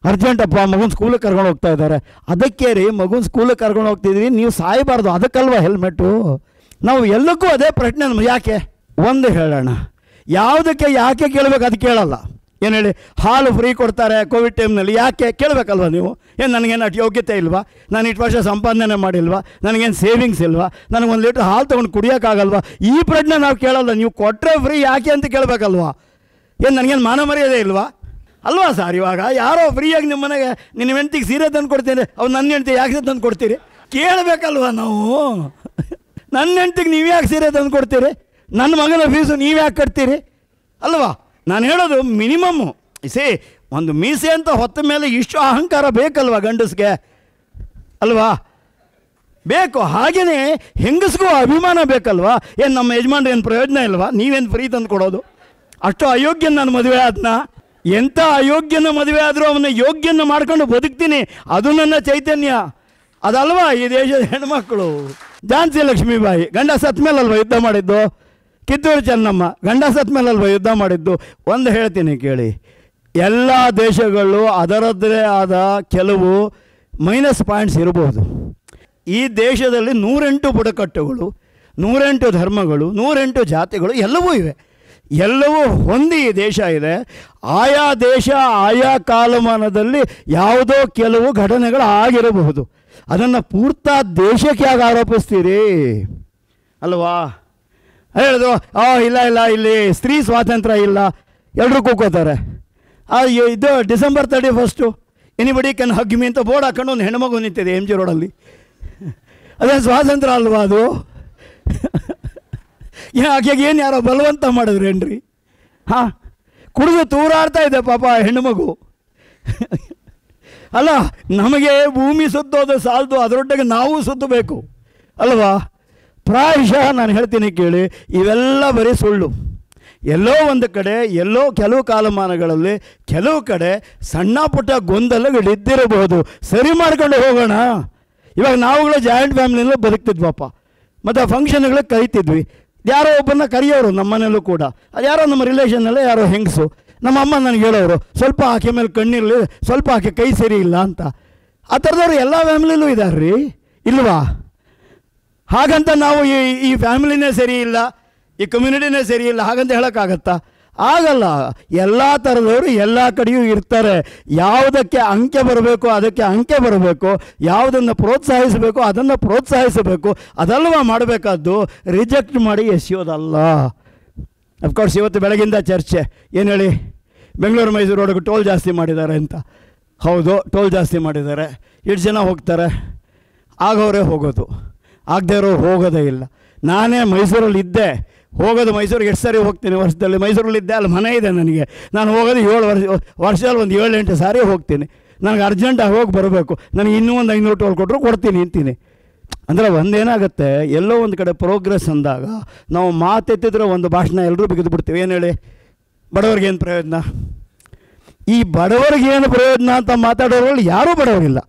ಅರ್ಜೆಂಟಪ್ಪ, ಮಗುನ ಸ್ಕೂಲಿಗೆ ಕರ್ಕೊಂಡು ಹೋಗ್ತಾ ಇದ್ದಾರೆ, ಅದಕ್ಕೆ ರೀ ಮಗುನ ಸ್ಕೂಲಿಗೆ ಕರ್ಕೊಂಡು ಹೋಗ್ತಿದ್ವಿ, ನೀವು ಸಾಯಬಾರ್ದು, ಅದಕ್ಕಲ್ವ ಹೆಲ್ಮೆಟ್ಟು? ನಾವು ಎಲ್ಲಕ್ಕೂ ಅದೇ ಪ್ರಶ್ನೆ. ಯಾಕೆ? ಒಂದು ಹೇಳೋಣ, ಯಾವುದಕ್ಕೆ ಯಾಕೆ ಕೇಳಬೇಕು ಅದು ಕೇಳಲ್ಲ. ಏನು ಹೇಳಿ, ಹಾಲು ಫ್ರೀ ಕೊಡ್ತಾರೆ ಕೋವಿಡ್ ಟೈಮ್ನಲ್ಲಿ, ಯಾಕೆ ಕೇಳಬೇಕಲ್ವ ನೀವು? ಏನು ನನಗೇನು ಅಷ್ಟು ಯೋಗ್ಯತೆ ಇಲ್ವಾ? ನಾನು ಇಷ್ಟು ವರ್ಷ ಸಂಪಾದನೆ ಮಾಡಿಲ್ವಾ? ನನಗೇನು ಸೇವಿಂಗ್ಸ್ ಇಲ್ವಾ? ನನಗೊಂದು ಲೀಟ್ರ್ ಹಾಲು ತೊಗೊಂಡು ಕುಡಿಯೋಕ್ಕಾಗಲ್ವಾ? ಈ ಪ್ರಶ್ನೆ ನಾವು ಕೇಳಲ್ಲ. ನೀವು ಕೊಟ್ಟರೆ ಫ್ರೀ ಯಾಕೆ ಅಂತ ಕೇಳಬೇಕಲ್ವಾ? ಏನು ನನಗೇನು ಮಾನ ಮರ್ಯಾದೆ ಇಲ್ವಾ? ಅಲ್ವಾ ಸರ್? ಇವಾಗ ಯಾರೋ ಫ್ರೀಯಾಗಿ ನಿಮ್ಮ ಮನೆಗೆ ನಿನ್ನ ಹೆಂಡ್ತಿಗೆ ಸೀರೆ ತಂದು ಕೊಡ್ತೀನಿ, ಅವ್ನು ನನ್ನ ಹೆಂಡ್ತಿ ಯಾಕೆ ತಂದು ಕೊಡ್ತೀರಿ ಕೇಳಬೇಕಲ್ವ ನಾವು? ನನ್ನ ಹೆಂಡ್ತಿಗೆ ನೀವು ಯಾಕೆ ಸೀರೆ ತಂದು ಕೊಡ್ತೀರಿ? ನನ್ನ ಮಗನ ಫೀಸು ನೀವು ಯಾಕೆ ಕಟ್ತೀರಿ ಅಲ್ವಾ? ನಾನು ಹೇಳೋದು ಮಿನಿಮಮ್ಮು. ಒಂದು ಮೀಸೆ ಅಂತ ಹೊತ್ತ ಮೇಲೆ ಇಷ್ಟು ಅಹಂಕಾರ ಬೇಕಲ್ವ ಗಂಡಸ್ಗೆ ಅಲ್ವಾ? ಬೇಕು. ಹಾಗೆಯೇ ಹೆಂಗಸ್ಗೂ ಅಭಿಮಾನ ಬೇಕಲ್ವಾ? ಏನು ನಮ್ಮ ಯಜಮಾನ್ರು ಏನು ಪ್ರಯೋಜನ ಇಲ್ವಾ? ನೀವೇನು ಫ್ರೀ ತಂದು ಕೊಡೋದು? ಅಷ್ಟು ಅಯೋಗ್ಯನ ನಾನು ಮದುವೆ ಆದ್ನ? ಎಂಥ ಅಯೋಗ್ಯನ ಮದುವೆ ಆದರೂ ಅವನ ಯೋಗ್ಯನ ಮಾಡ್ಕೊಂಡು ಬದುಕ್ತೀನಿ, ಅದು ನನ್ನ ಚೈತನ್ಯ. ಅದಲ್ವಾ ಈ ದೇಶದ ಹೆಣ್ಮಕ್ಳು? ಝಾನ್ಸಿ ಲಕ್ಷ್ಮೀಬಾಯಿ ಗಂಡ ಸತ್ ಮೇಲಲ್ವ ಯುದ್ಧ ಮಾಡಿದ್ದು? ಕಿತ್ತೂರು ಚೆನ್ನಮ್ಮ ಗಂಡ ಸತ್ ಮೇಲಲ್ವ ಯುದ್ಧ ಮಾಡಿದ್ದು? ಒಂದು ಹೇಳ್ತೀನಿ ಕೇಳಿ, ಎಲ್ಲ ದೇಶಗಳು ಅದರದ್ದೇ ಆದ ಕೆಲವು ಮೈನಸ್ ಪಾಯಿಂಟ್ಸ್ ಇರಬಹುದು. ಈ ದೇಶದಲ್ಲಿ 108 ಬುಡಕಟ್ಟುಗಳು, 108 ಧರ್ಮಗಳು, 108 ಜಾತಿಗಳು ಎಲ್ಲವೂ ಇವೆ. ಎಲ್ಲವೂ ಹೊಂದಿ ಈ ದೇಶ ಇದೆ. ಆಯಾ ದೇಶ ಆಯಾ ಕಾಲಮಾನದಲ್ಲಿ ಯಾವುದೋ ಕೆಲವು ಘಟನೆಗಳು ಆಗಿರಬಹುದು. ಅದನ್ನು ಪೂರ್ತ ದೇಶಕ್ಕೆ ಯಾಕೆ ಆರೋಪಿಸ್ತೀರಿ ಅಲ್ವಾ? ಹೇಳಿದ್ರು ಇಲ್ಲ ಇಲ್ಲ ಇಲ್ಲಿ ಸ್ತ್ರೀ ಸ್ವಾತಂತ್ರ್ಯ ಇಲ್ಲ, ಎಲ್ಲರೂ ಕೂಕೋತಾರೆ. ಇದು December 31 anybody can hug me ಅಂತ ಬೋರ್ಡ್ ಹಾಕೊಂಡು ಒಂದು ಹೆಣ್ಮಗು ನಿಂತಿದೆ MG ರೋಡಲ್ಲಿ. ಅದೇನು ಸ್ವಾತಂತ್ರ್ಯ ಅಲ್ವಾ ಅದು? ಆಕೆಗೆ ಏನು ಯಾರೋ ಬಲವಂತ ಮಾಡಿದ್ರೇನ್ರಿ? ಹಾಂ, ಕುಡಿದು ತೂರಾಡ್ತಾ ಇದೆ ಪಾಪ ಹೆಣ್ಣುಮಗು. ಅಲ್ಲ, ನಮಗೆ ಭೂಮಿ ಸುತ್ತೋದು ಸಾಲದು, ಅದರೊಟ್ಟಿಗೆ ನಾವು ಸುತ್ತಬೇಕು ಅಲ್ವಾ? ಪ್ರಾಯಶಃ ನಾನು ಹೇಳ್ತೀನಿ ಕೇಳಿ, ಇವೆಲ್ಲ ಬರೀ ಸುಳ್ಳು. ಎಲ್ಲೋ ಒಂದು ಕಡೆ, ಎಲ್ಲೋ ಕೆಲವು ಕಾಲಮಾನಗಳಲ್ಲಿ ಕೆಲವು ಕಡೆ ಸಣ್ಣ ಪುಟ್ಟ ಗೊಂದಲಗಳಿದ್ದಿರಬಹುದು. ಸರಿ ಮಾಡ್ಕೊಂಡು ಹೋಗೋಣ. ಇವಾಗ ನಾವುಗಳು ಜಾಯಿಂಟ್ ಫ್ಯಾಮಿಲಿನಲ್ಲೂ ಬದುಕ್ತಿದ್ವಪ್ಪ, ಮತ್ತು ಫಂಕ್ಷನ್ಗಳಿಗೆ ಕರಿತಿದ್ವಿ. ಯಾರೋ ಒಬ್ಬರನ್ನ ಕರೆಯೋರು ನಮ್ಮ ಮನೇಲೂ ಕೂಡ. ಅದು ಯಾರೋ ನಮ್ಮ ರಿಲೇಷನ್ನಲ್ಲೇ ಯಾರೋ ಹೆಂಗಸು. ನಮ್ಮ ಅಮ್ಮ ನನಗೆ ಹೇಳೋರು, ಸ್ವಲ್ಪ ಆಕೆ ಮೇಲೆ ಕಣ್ಣಿರಲಿ, ಸ್ವಲ್ಪ ಆಕೆ ಕೈ ಸರಿ ಇಲ್ಲ ಅಂತ. ಆ ಥರದವ್ರು ಎಲ್ಲ ಫ್ಯಾಮಿಲಿಲೂ ಇದ್ದಾರೆ ರೀ, ಇಲ್ವಾ? ಹಾಗಂತ ನಾವು ಈ ಫ್ಯಾಮಿಲಿನೇ ಸರಿ ಇಲ್ಲ, ಈ ಕಮ್ಯುನಿಟಿನೇ ಸರಿ ಇಲ್ಲ ಹಾಗಂತ ಹೇಳೋಕ್ಕಾಗತ್ತಾ? ಆಗಲ್ಲ. ಎಲ್ಲ ಥರದವರು ಎಲ್ಲ ಕಡೆಯೂ ಇರ್ತಾರೆ. ಯಾವುದಕ್ಕೆ ಅಂಕೆ ಬರಬೇಕು ಅದಕ್ಕೆ ಅಂಕೆ ಬರಬೇಕು, ಯಾವುದನ್ನು ಪ್ರೋತ್ಸಾಹಿಸಬೇಕು ಅದನ್ನು ಪ್ರೋತ್ಸಾಹಿಸಬೇಕು. ಅದಲ್ವಾ ಮಾಡಬೇಕಾದ್ದು, ರಿಜೆಕ್ಟ್ ಮಾಡಿ ಎಸೆಯೋದಲ್ಲ. ಅಫ್ಕೋರ್ಸ್ ಇವತ್ತು ಬೆಳಗಿಂದ ಚರ್ಚೆ ಏನು ಹೇಳಿ, ಬೆಂಗಳೂರು ಮೈಸೂರು ರೋಡ್ಗೆ ಟೋಲ್ ಜಾಸ್ತಿ ಮಾಡಿದ್ದಾರೆ ಅಂತ. ಹೌದು, ಟೋಲ್ ಜಾಸ್ತಿ ಮಾಡಿದ್ದಾರೆ. ಎಷ್ಟು ಜನ ಹೋಗ್ತಾರೆ? ಆಗೋರೇ ಹೋಗೋದು, ಆಗದೇ ಇರೋರು ಹೋಗೋದೇ ಇಲ್ಲ. ನಾನೇ ಮೈಸೂರಲ್ಲಿ ಇದ್ದೆ, ಹೋಗೋದು ಮೈಸೂರಿಗೆ ಎಷ್ಟು ಸಾರಿ ಹೋಗ್ತೀನಿ ವರ್ಷದಲ್ಲಿ. ಮೈಸೂರಲ್ಲಿದ್ದೆ, ಅಲ್ಲಿ ಮನೆ ಇದೆ ನನಗೆ. ನಾನು ಹೋಗೋದು 7 ವರ್ಷದಲ್ಲಿ ಒಂದು 7-8 ಸಾರಿ ಹೋಗ್ತೀನಿ. ನನಗೆ ಅರ್ಜೆಂಟಾಗಿ ಹೋಗಿ ಬರಬೇಕು. ನನಗೆ ಇನ್ನೂ ಒಂದು 500 ಟೋಲ್ ಕೊಟ್ಟರು ಕೊಡ್ತೀನಿ ಅಂತೀನಿ. ಅಂದರೆ ಒಂದೇನಾಗುತ್ತೆ, ಎಲ್ಲೋ ಒಂದು ಕಡೆ ಪ್ರೋಗ್ರೆಸ್ ಅಂದಾಗ ನಾವು ಮಾತೆತ್ತಿದ್ರೆ ಒಂದು ಭಾಷಣ ಎಲ್ಲರೂ ಬಿಗಿದು ಬಿಡ್ತೀವಿ. ಏನು ಹೇಳಿ, ಬಡವರಿಗೇನು ಪ್ರಯೋಜನ? ಈ ಬಡವರಿಗೇನು ಪ್ರಯೋಜನ ಅಂತ ಮಾತಾಡೋರಲ್ಲಿ ಯಾರೂ ಬಡವರಿಲ್ಲ,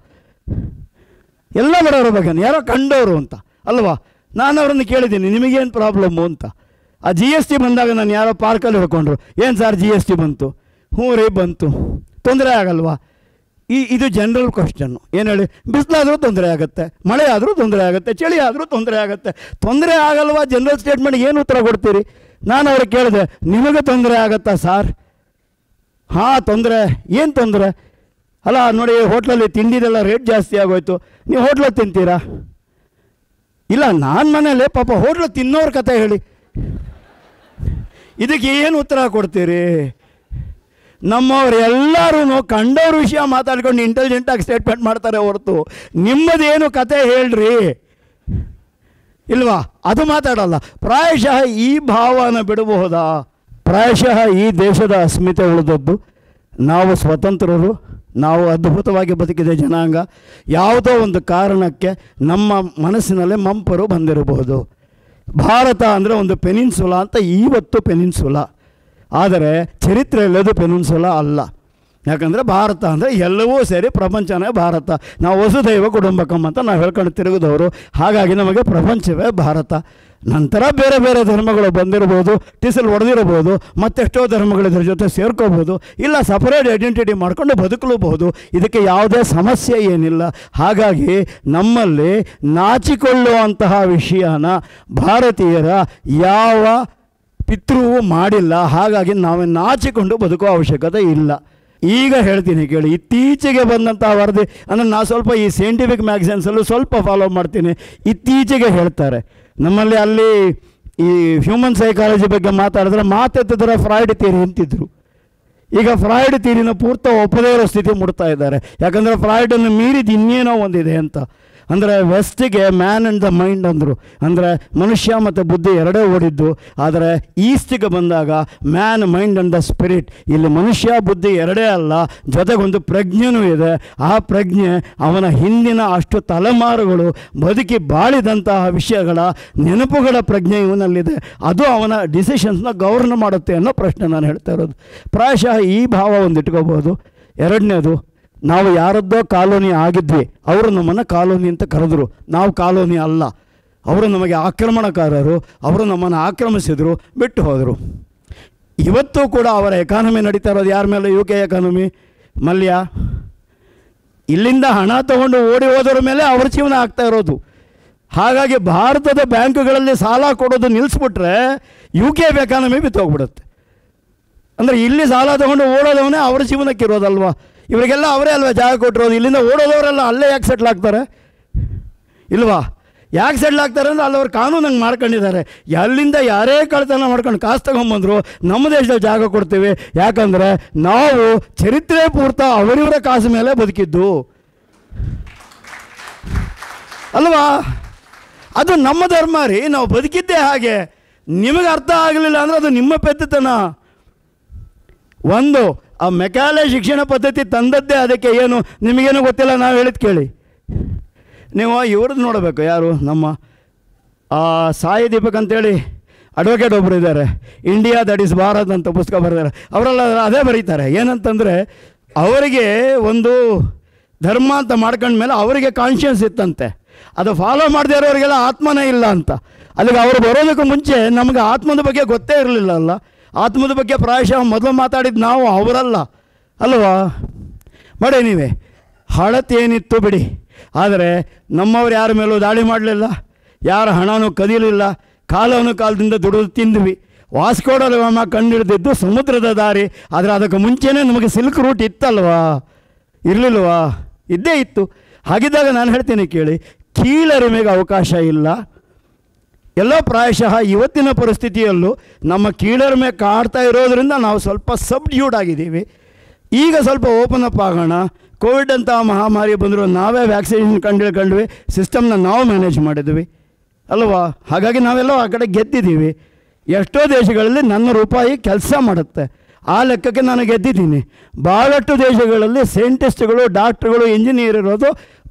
ಎಲ್ಲ ಬಡವರ ಬಗ್ಗೆ ಯಾರೋ ಕಂಡವರು ಅಂತ ಅಲ್ವಾ? ನಾನು ಅವರನ್ನು ಕೇಳಿದ್ದೀನಿ, ನಿಮಗೇನು ಪ್ರಾಬ್ಲಮ್ಮು ಅಂತ. ಆ GST ಬಂದಾಗ ನಾನು ಯಾರೋ ಪಾರ್ಕಲ್ಲಿ ಹೇಳ್ಕೊಂಡ್ರು, ಏನು ಸರ್ GST ಬಂತು? ಹ್ಞೂ ರೀ ಬಂತು, ತೊಂದರೆ ಆಗಲ್ವಾ? ಇದು ಜನರಲ್ ಕ್ವಶನ್ನು. ಏನು ಹೇಳಿ, ಬಿಸಿಲಾದರೂ ತೊಂದರೆ ಆಗುತ್ತೆ, ಮಳೆ ಆದರೂ ತೊಂದರೆ ಆಗುತ್ತೆ, ಚಳಿ ಆದರೂ ತೊಂದರೆ ಆಗುತ್ತೆ. ತೊಂದರೆ ಆಗಲ್ವಾ? ಜನರಲ್ ಸ್ಟೇಟ್ಮೆಂಟ್ಗೆ ಏನು ಉತ್ತರ ಕೊಡ್ತೀರಿ? ನಾನು ಅವ್ರಿಗೆ ಕೇಳಿದೆ, ನಿಮಗೆ ತೊಂದರೆ ಆಗುತ್ತಾ ಸಾರ್? ಹಾಂ ತೊಂದರೆ. ಏನು ತೊಂದರೆ? ಅಲ್ಲ ನೋಡಿ, ಹೋಟ್ಲಲ್ಲಿ ತಿಂಡಿದೆಲ್ಲ ರೇಟ್ ಜಾಸ್ತಿ ಆಗೋಯ್ತು, ನೀವು ಹೋಟ್ಲಲ್ಲಿ ತಿಂತೀರಾ? ಇಲ್ಲ, ನಾನು ಮನೇಲಿ ಪಾಪ ಹೋಟ್ಲು ತಿನ್ನೋರ ಕತೆ ಹೇಳಿ, ಇದಕ್ಕೆ ಏನು ಉತ್ತರ ಕೊಡ್ತೀರಿ? ನಮ್ಮವ್ರು ಎಲ್ಲರೂ ಕಂಡವ್ರ ವಿಷಯ ಮಾತಾಡ್ಕೊಂಡು ಇಂಟೆಲಿಜೆಂಟಾಗಿ ಸ್ಟೇಟ್ಮೆಂಟ್ ಮಾಡ್ತಾರೆ ಹೊರತು ನಿಮ್ಮದೇನು ಕತೆ ಹೇಳ್ರಿ ಇಲ್ವಾ? ಅದು ಮಾತಾಡಲ್ಲ. ಪ್ರಾಯಶಃ ಈ ಭಾವನ ಬಿಡಬಹುದಾ? ಪ್ರಾಯಶಃ ಈ ದೇಶದ ಅಸ್ಮಿತೆ ಉಳಿದದ್ದು, ನಾವು ಸ್ವತಂತ್ರರು, ನಾವು ಅದ್ಭುತವಾಗಿ ಬದುಕಿದ ಜನಾಂಗ. ಯಾವುದೋ ಒಂದು ಕಾರಣಕ್ಕೆ ನಮ್ಮ ಮನಸ್ಸಿನಲ್ಲಿ ಮಂಪರು ಬಂದಿರಬಹುದು. ಭಾರತ ಅಂದರೆ ಒಂದು ಪೆನಿನ್ಸುಲಾ ಅಂತ ಇವತ್ತು ಪೆನಿನ್ಸುಲಾ, ಆದರೆ ಚರಿತ್ರೆಯಲ್ಲದು ಪೆನಿನ್ಸುಲಾ ಅಲ್ಲ. ಯಾಕಂದರೆ ಭಾರತ ಅಂದರೆ ಎಲ್ಲವೂ ಸೇರಿ ಪ್ರಪಂಚನೇ ಭಾರತ. ನಾವು ವಸುದೈವ ಕುಟುಂಬಕಂ ಅಂತ ನಾವು ಹೇಳ್ಕೊಂಡು ತಿರುಗಿದವರು. ಹಾಗಾಗಿ ನಮಗೆ ಪ್ರಪಂಚವೇ ಭಾರತ. ನಂತರ ಬೇರೆ ಬೇರೆ ಧರ್ಮಗಳು ಬಂದಿರ್ಬೋದು, ಟಿಸಲ್ ಹೊಡೆದಿರ್ಬೋದು, ಮತ್ತೆಷ್ಟೋ ಧರ್ಮಗಳು ಇದ್ರ ಜೊತೆ ಸೇರ್ಕೋಬೋದು, ಇಲ್ಲ ಸಪರೇಟ್ ಐಡೆಂಟಿಟಿ ಮಾಡ್ಕೊಂಡು ಬದುಕಲೂಬಹುದು. ಇದಕ್ಕೆ ಯಾವುದೇ ಸಮಸ್ಯೆ ಏನಿಲ್ಲ. ಹಾಗಾಗಿ ನಮ್ಮಲ್ಲಿ ನಾಚಿಕೊಳ್ಳುವಂತಹ ವಿಷಯನ ಭಾರತೀಯರ ಯಾವ ಪಿತೃವು ಮಾಡಿಲ್ಲ, ಹಾಗಾಗಿ ನಾವು ನಾಚಿಕೊಂಡು ಬದುಕೋ ಅವಶ್ಯಕತೆ ಇಲ್ಲ. ಈಗ ಹೇಳ್ತೀನಿ ಕೇಳಿ, ಇತ್ತೀಚೆಗೆ ಬಂದಂಥ ವರದಿ ಅಂದರೆ ನಾನು ಸ್ವಲ್ಪ ಈ ಸೈಂಟಿಫಿಕ್ ಮ್ಯಾಗಝೈನ್ಸಲ್ಲೂ ಸ್ವಲ್ಪ ಫಾಲೋ ಮಾಡ್ತೀನಿ. ಇತ್ತೀಚೆಗೆ ಹೇಳ್ತಾರೆ ನಮ್ಮಲ್ಲಿ ಅಲ್ಲಿ ಈ ಹ್ಯೂಮನ್ ಸೈಕಾಲಜಿ ಬಗ್ಗೆ ಮಾತಾಡಿದ್ರೆ ಮಾತೆತ್ತಿದ್ರೆ ಫ್ರಾಯ್ಡ್ ಥಿಯರಿ ಅಂತಿದ್ರು. ಈಗ ಫ್ರಾಯ್ಡ್ ಥಿಯರಿನ ಪೂರ್ತ ಒಪ್ಪದೇ ಇರೋ ಸ್ಥಿತಿ ಮುಡ್ತಾ ಇದ್ದಾರೆ. ಯಾಕಂದರೆ ಫ್ರಾಯ್ಡನ್ನು ಮೀರಿದ ಇನ್ನೇನೋ ಒಂದಿದೆ ಅಂತ. ಅಂದರೆ ವೆಸ್ಟಿಗೆ ಮ್ಯಾನ್ ಆ್ಯಂಡ್ ದ ಮೈಂಡ್ ಅಂದರು, ಅಂದರೆ ಮನುಷ್ಯ ಮತ್ತು ಬುದ್ಧಿ ಎರಡೇ ಓಡಿದ್ದು. ಆದರೆ ಈಸ್ಟಿಗೆ ಬಂದಾಗ man, mind and the spirit. ಇಲ್ಲಿ ಮನುಷ್ಯ ಬುದ್ಧಿ ಎರಡೇ ಅಲ್ಲ, ಜೊತೆಗೊಂದು ಪ್ರಜ್ಞೆನೂ ಇದೆ. ಆ ಪ್ರಜ್ಞೆ ಅವನ ಹಿಂದಿನ ಅಷ್ಟು ತಲೆಮಾರುಗಳು ಬದುಕಿ ಬಾಳಿದಂತಹ ವಿಷಯಗಳ ನೆನಪುಗಳ ಪ್ರಜ್ಞೆ ಇವನಲ್ಲಿದೆ. ಅದು ಅವನ ಡಿಸಿಷನ್ಸ್ನ ಗವರ್ನ್ ಮಾಡುತ್ತೆ ಅನ್ನೋ ಪ್ರಶ್ನೆ ನಾನು ಹೇಳ್ತಾ ಇರೋದು. ಪ್ರಾಯಶಃ ಈ ಭಾವ ಒಂದು ಇಟ್ಕೋಬೋದು. ಎರಡನೇದು, ನಾವು ಯಾರದ್ದೋ ಕಾಲೋನಿ ಆಗಿದ್ವಿ, ಅವರು ನಮ್ಮನ್ನು ಕಾಲೋನಿ ಅಂತ ಕರೆದ್ರು. ನಾವು ಕಾಲೋನಿ ಅಲ್ಲ, ಅವರು ನಮಗೆ ಆಕ್ರಮಣಕಾರರು, ಅವರು ನಮ್ಮನ್ನು ಆಕ್ರಮಿಸಿದರು, ಬಿಟ್ಟು ಹೋದರು. ಇವತ್ತು ಕೂಡ ಅವರ ಎಕಾನಮಿ ನಡೀತಾ ಇರೋದು ಯಾರ ಮೇಲೆ? UK economy. ಮಲ್ಯ ಇಲ್ಲಿಂದ ಹಣ ತಗೊಂಡು ಓಡಿ ಹೋದರ ಮೇಲೆ ಅವ್ರ ಜೀವನ ಆಗ್ತಾ ಇರೋದು. ಹಾಗಾಗಿ ಭಾರತದ ಬ್ಯಾಂಕುಗಳಲ್ಲಿ ಸಾಲ ಕೊಡೋದು ನಿಲ್ಲಿಸ್ಬಿಟ್ರೆ UK ಎಕಾನಮಿ ಬಿತ್ತೋಗ್ಬಿಡುತ್ತೆ. ಅಂದರೆ ಇಲ್ಲಿ ಸಾಲ ತಗೊಂಡು ಓಡೋದವನೇ ಅವ್ರ ಜೀವನಕ್ಕೆ ಇರೋದಲ್ವಾ? ಇವರಿಗೆಲ್ಲ ಅವರೇ ಅಲ್ವಾ ಜಾಗ ಕೊಟ್ಟಿರೋದು. ಇಲ್ಲಿಂದ ಓಡೋದವರೆಲ್ಲ ಅಲ್ಲೇ ಯಾಕೆ ಸೆಟ್ಲ್ ಆಗ್ತಾರೆ ಇಲ್ವಾ? ಯಾಕೆ ಸೆಟ್ಲ್ ಆಗ್ತಾರೆ ಅಂದರೆ ಅಲ್ಲಿ ಅವ್ರು ಕಾನೂನಂಗೆ ಮಾಡ್ಕೊಂಡಿದ್ದಾರೆ. ಅಲ್ಲಿಂದ ಯಾರೇ ಕಳ್ತನ ಮಾಡ್ಕೊಂಡು ಕಾಸು ತಗೊಂಬಂದರು ನಮ್ಮ ದೇಶದಲ್ಲಿ ಜಾಗ ಕೊಡ್ತೀವಿ. ಯಾಕಂದರೆ ನಾವು ಚರಿತ್ರೆ ಪೂರ್ತ ಅವರಿವರ ಕಾಸು ಮೇಲೆ ಬದುಕಿದ್ದು ಅಲ್ವಾ? ಅದು ನಮ್ಮ ಧರ್ಮ ರೀ, ನಾವು ಬದುಕಿದ್ದೇ ಹಾಗೆ. ನಿಮಗೆ ಅರ್ಥ ಆಗಲಿಲ್ಲ ಅಂದರೆ ಅದು ನಿಮ್ಮ ಪೆದ್ದತನ. ಒಂದು ಆ ಮೆಕಾಲೆ ಶಿಕ್ಷಣ ಪದ್ಧತಿ ತಂದದ್ದೇ ಅದಕ್ಕೆ. ಏನು ನಿಮಗೇನು ಗೊತ್ತಿಲ್ಲ, ನಾವು ಹೇಳಿದ್ದು ಕೇಳಿ. ನೀವು ಇವ್ರದ್ದು ನೋಡಬೇಕು, ಯಾರು ನಮ್ಮ ಸಾಯಿ ದೀಪಕ್ ಅಂತೇಳಿ ಅಡ್ವೊಕೇಟ್ ಒಬ್ಬರು ಇದ್ದಾರೆ, ಇಂಡಿಯಾ ದಟ್ ಈಸ್ ಭಾರತ್ ಅಂತ ಪುಸ್ತಕ ಬರೆದಾರೆ. ಅವರೆಲ್ಲ ಅದೇ ಬರೀತಾರೆ. ಏನಂತಂದರೆ ಅವರಿಗೆ ಒಂದು ಧರ್ಮ ಅಂತ ಮಾಡ್ಕೊಂಡ್ಮೇಲೆ ಅವರಿಗೆ ಕಾನ್ಷಿಯನ್ಸ್ ಇತ್ತಂತೆ, ಅದು ಫಾಲೋ ಮಾಡದೇ ಇರೋರಿಗೆಲ್ಲ ಆತ್ಮನೇ ಇಲ್ಲ ಅಂತ. ಅಲ್ಲಿಗೆ ಅವರು ಬರೋದಕ್ಕೂ ಮುಂಚೆ ನಮಗೆ ಆತ್ಮದ ಬಗ್ಗೆ ಗೊತ್ತೇ ಇರಲಿಲ್ಲ ಅಲ್ಲ. ಆತ್ಮದ ಬಗ್ಗೆ ಪ್ರಾಯಶಃ ಮೊದಲು ಮಾತಾಡಿದ್ದು ನಾವು, ಅವರಲ್ಲ ಅಲ್ವಾ? ಮಾಡಿ ನೀವೇ ಹಳತೆ ಏನಿತ್ತು ಬಿಡಿ, ಆದರೆ ನಮ್ಮವ್ರು ಯಾರ ಮೇಲೂ ದಾಳಿ ಮಾಡಲಿಲ್ಲ, ಯಾರ ಹಣನೂ ಕದೀಲಿಲ್ಲ, ಕಾಲವನ್ನು ಕಾಲದಿಂದ ದುಡಿದು ತಿಂದ್ವಿ. ವಾಸ್ಕೋಡ ಗಾಮ ಕಂಡಿಡ್ದಿದ್ದು ಸಮುದ್ರದ ದಾರಿ, ಆದರೆ ಅದಕ್ಕೆ ಮುಂಚೆನೇ ನಮಗೆ ಸಿಲ್ಕ್ ರೂಟ್ ಇತ್ತಲ್ವಾ? ಇರಲಿಲ್ವಾ? ಇದ್ದೇ ಇತ್ತು. ಹಾಗಿದ್ದಾಗ ನಾನು ಹೇಳ್ತೀನಿ ಕೇಳಿ, ಕೀಳರಿಮೆಗೆ ಅವಕಾಶ ಇಲ್ಲ. ಎಲ್ಲೋ ಪ್ರಾಯಶಃ ಇವತ್ತಿನ ಪರಿಸ್ಥಿತಿಯಲ್ಲೂ ನಮ್ಮ ಕೀಳರಿಮೆ ಕಾಡ್ತಾ ಇರೋದರಿಂದ ನಾವು ಸ್ವಲ್ಪ ಸಬ್ಡ್ಯೂಡ್ ಆಗಿದ್ದೀವಿ. ಈಗ ಸ್ವಲ್ಪ ಓಪನ್ ಅಪ್ ಆಗೋಣ. ಕೋವಿಡ್ ಅಂತ ಮಹಾಮಾರಿ ಬಂದರೂ ನಾವೇ ವ್ಯಾಕ್ಸಿನೇಷನ್ ಕಂಡ್ವಿ, ಸಿಸ್ಟಮ್ನ ನಾವು ಮ್ಯಾನೇಜ್ ಮಾಡಿದ್ವಿ ಅಲ್ವಾ? ಹಾಗಾಗಿ ನಾವೆಲ್ಲೋ ಆ ಕಡೆ ಗೆದ್ದಿದ್ದೀವಿ. ಎಷ್ಟೋ ದೇಶಗಳಲ್ಲಿ ನನ್ನ ರೂಪಾಯಿ ಕೆಲಸ ಮಾಡುತ್ತೆ, ಆ ಲೆಕ್ಕಕ್ಕೆ ನಾನು ಗೆದ್ದಿದ್ದೀನಿ. ಭಾಳಷ್ಟು ದೇಶಗಳಲ್ಲಿ ಸೈಂಟಿಸ್ಟ್ಗಳು, ಡಾಕ್ಟ್ರುಗಳು, ಇಂಜಿನಿಯರ್ ಇರೋದು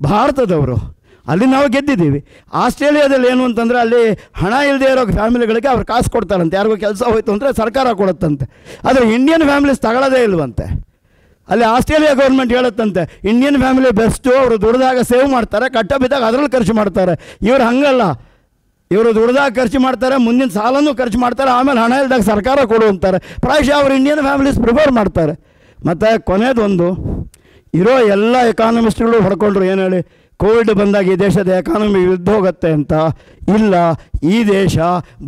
ಭಾರತದವರು, ಅಲ್ಲಿ ನಾವು ಗೆದ್ದಿದ್ದೀವಿ. ಆಸ್ಟ್ರೇಲಿಯಾದಲ್ಲಿ ಏನು ಅಂತಂದರೆ ಅಲ್ಲಿ ಹಣ ಇಲ್ಲದೆ ಇರೋ ಫ್ಯಾಮಿಲಿಗಳಿಗೆ ಅವ್ರು ಕಾಸು ಕೊಡ್ತಾರಂತೆ. ಯಾರಿಗೂ ಕೆಲಸ ಹೋಯ್ತು ಅಂದರೆ ಸರ್ಕಾರ ಕೊಡುತ್ತಂತೆ. ಆದರೆ ಇಂಡಿಯನ್ ಫ್ಯಾಮಿಲೀಸ್ ತಗೊಳ್ಳೋದೇ ಇಲ್ವಂತೆ. ಅಲ್ಲಿ ಆಸ್ಟ್ರೇಲಿಯಾ ಗೌರ್ಮೆಂಟ್ ಹೇಳುತ್ತಂತೆ ಇಂಡಿಯನ್ ಫ್ಯಾಮಿಲಿ ಬೆಸ್ಟು, ಅವರು ದುಡ್ದಾಗ ಸೇವ್ ಮಾಡ್ತಾರೆ, ಕಟ್ಟ ಬಿದ್ದಾಗ ಅದರಲ್ಲಿ ಖರ್ಚು ಮಾಡ್ತಾರೆ. ಇವರು ಹಂಗಲ್ಲ, ಇವರು ದುಡ್ದಾಗ ಖರ್ಚು ಮಾಡ್ತಾರೆ, ಮುಂದಿನ ಸಾಲನೂ ಖರ್ಚು ಮಾಡ್ತಾರೆ, ಆಮೇಲೆ ಹಣ ಇಲ್ದಾಗ ಸರ್ಕಾರ ಕೊಡು ಅಂತಾರೆ. ಪ್ರಾಯಶಃ ಅವರು ಇಂಡಿಯನ್ ಫ್ಯಾಮಿಲೀಸ್ ಪ್ರಿಫರ್ ಮಾಡ್ತಾರೆ. ಮತ್ತು ಕೊನೆಯದೊಂದು, ಇರೋ ಎಲ್ಲ ಎಕಾನಮಿಸ್ಟ್ಗಳು ಹೊಡ್ಕೊಂಡ್ರು ಏನು ಹೇಳಿ, ಕೋವಿಡ್ ಬಂದಾಗ ಈ ದೇಶದ ಎಕಾನಮಿ ಹೋಗುತ್ತೆ ಅಂತ. ಇಲ್ಲ, ಈ ದೇಶ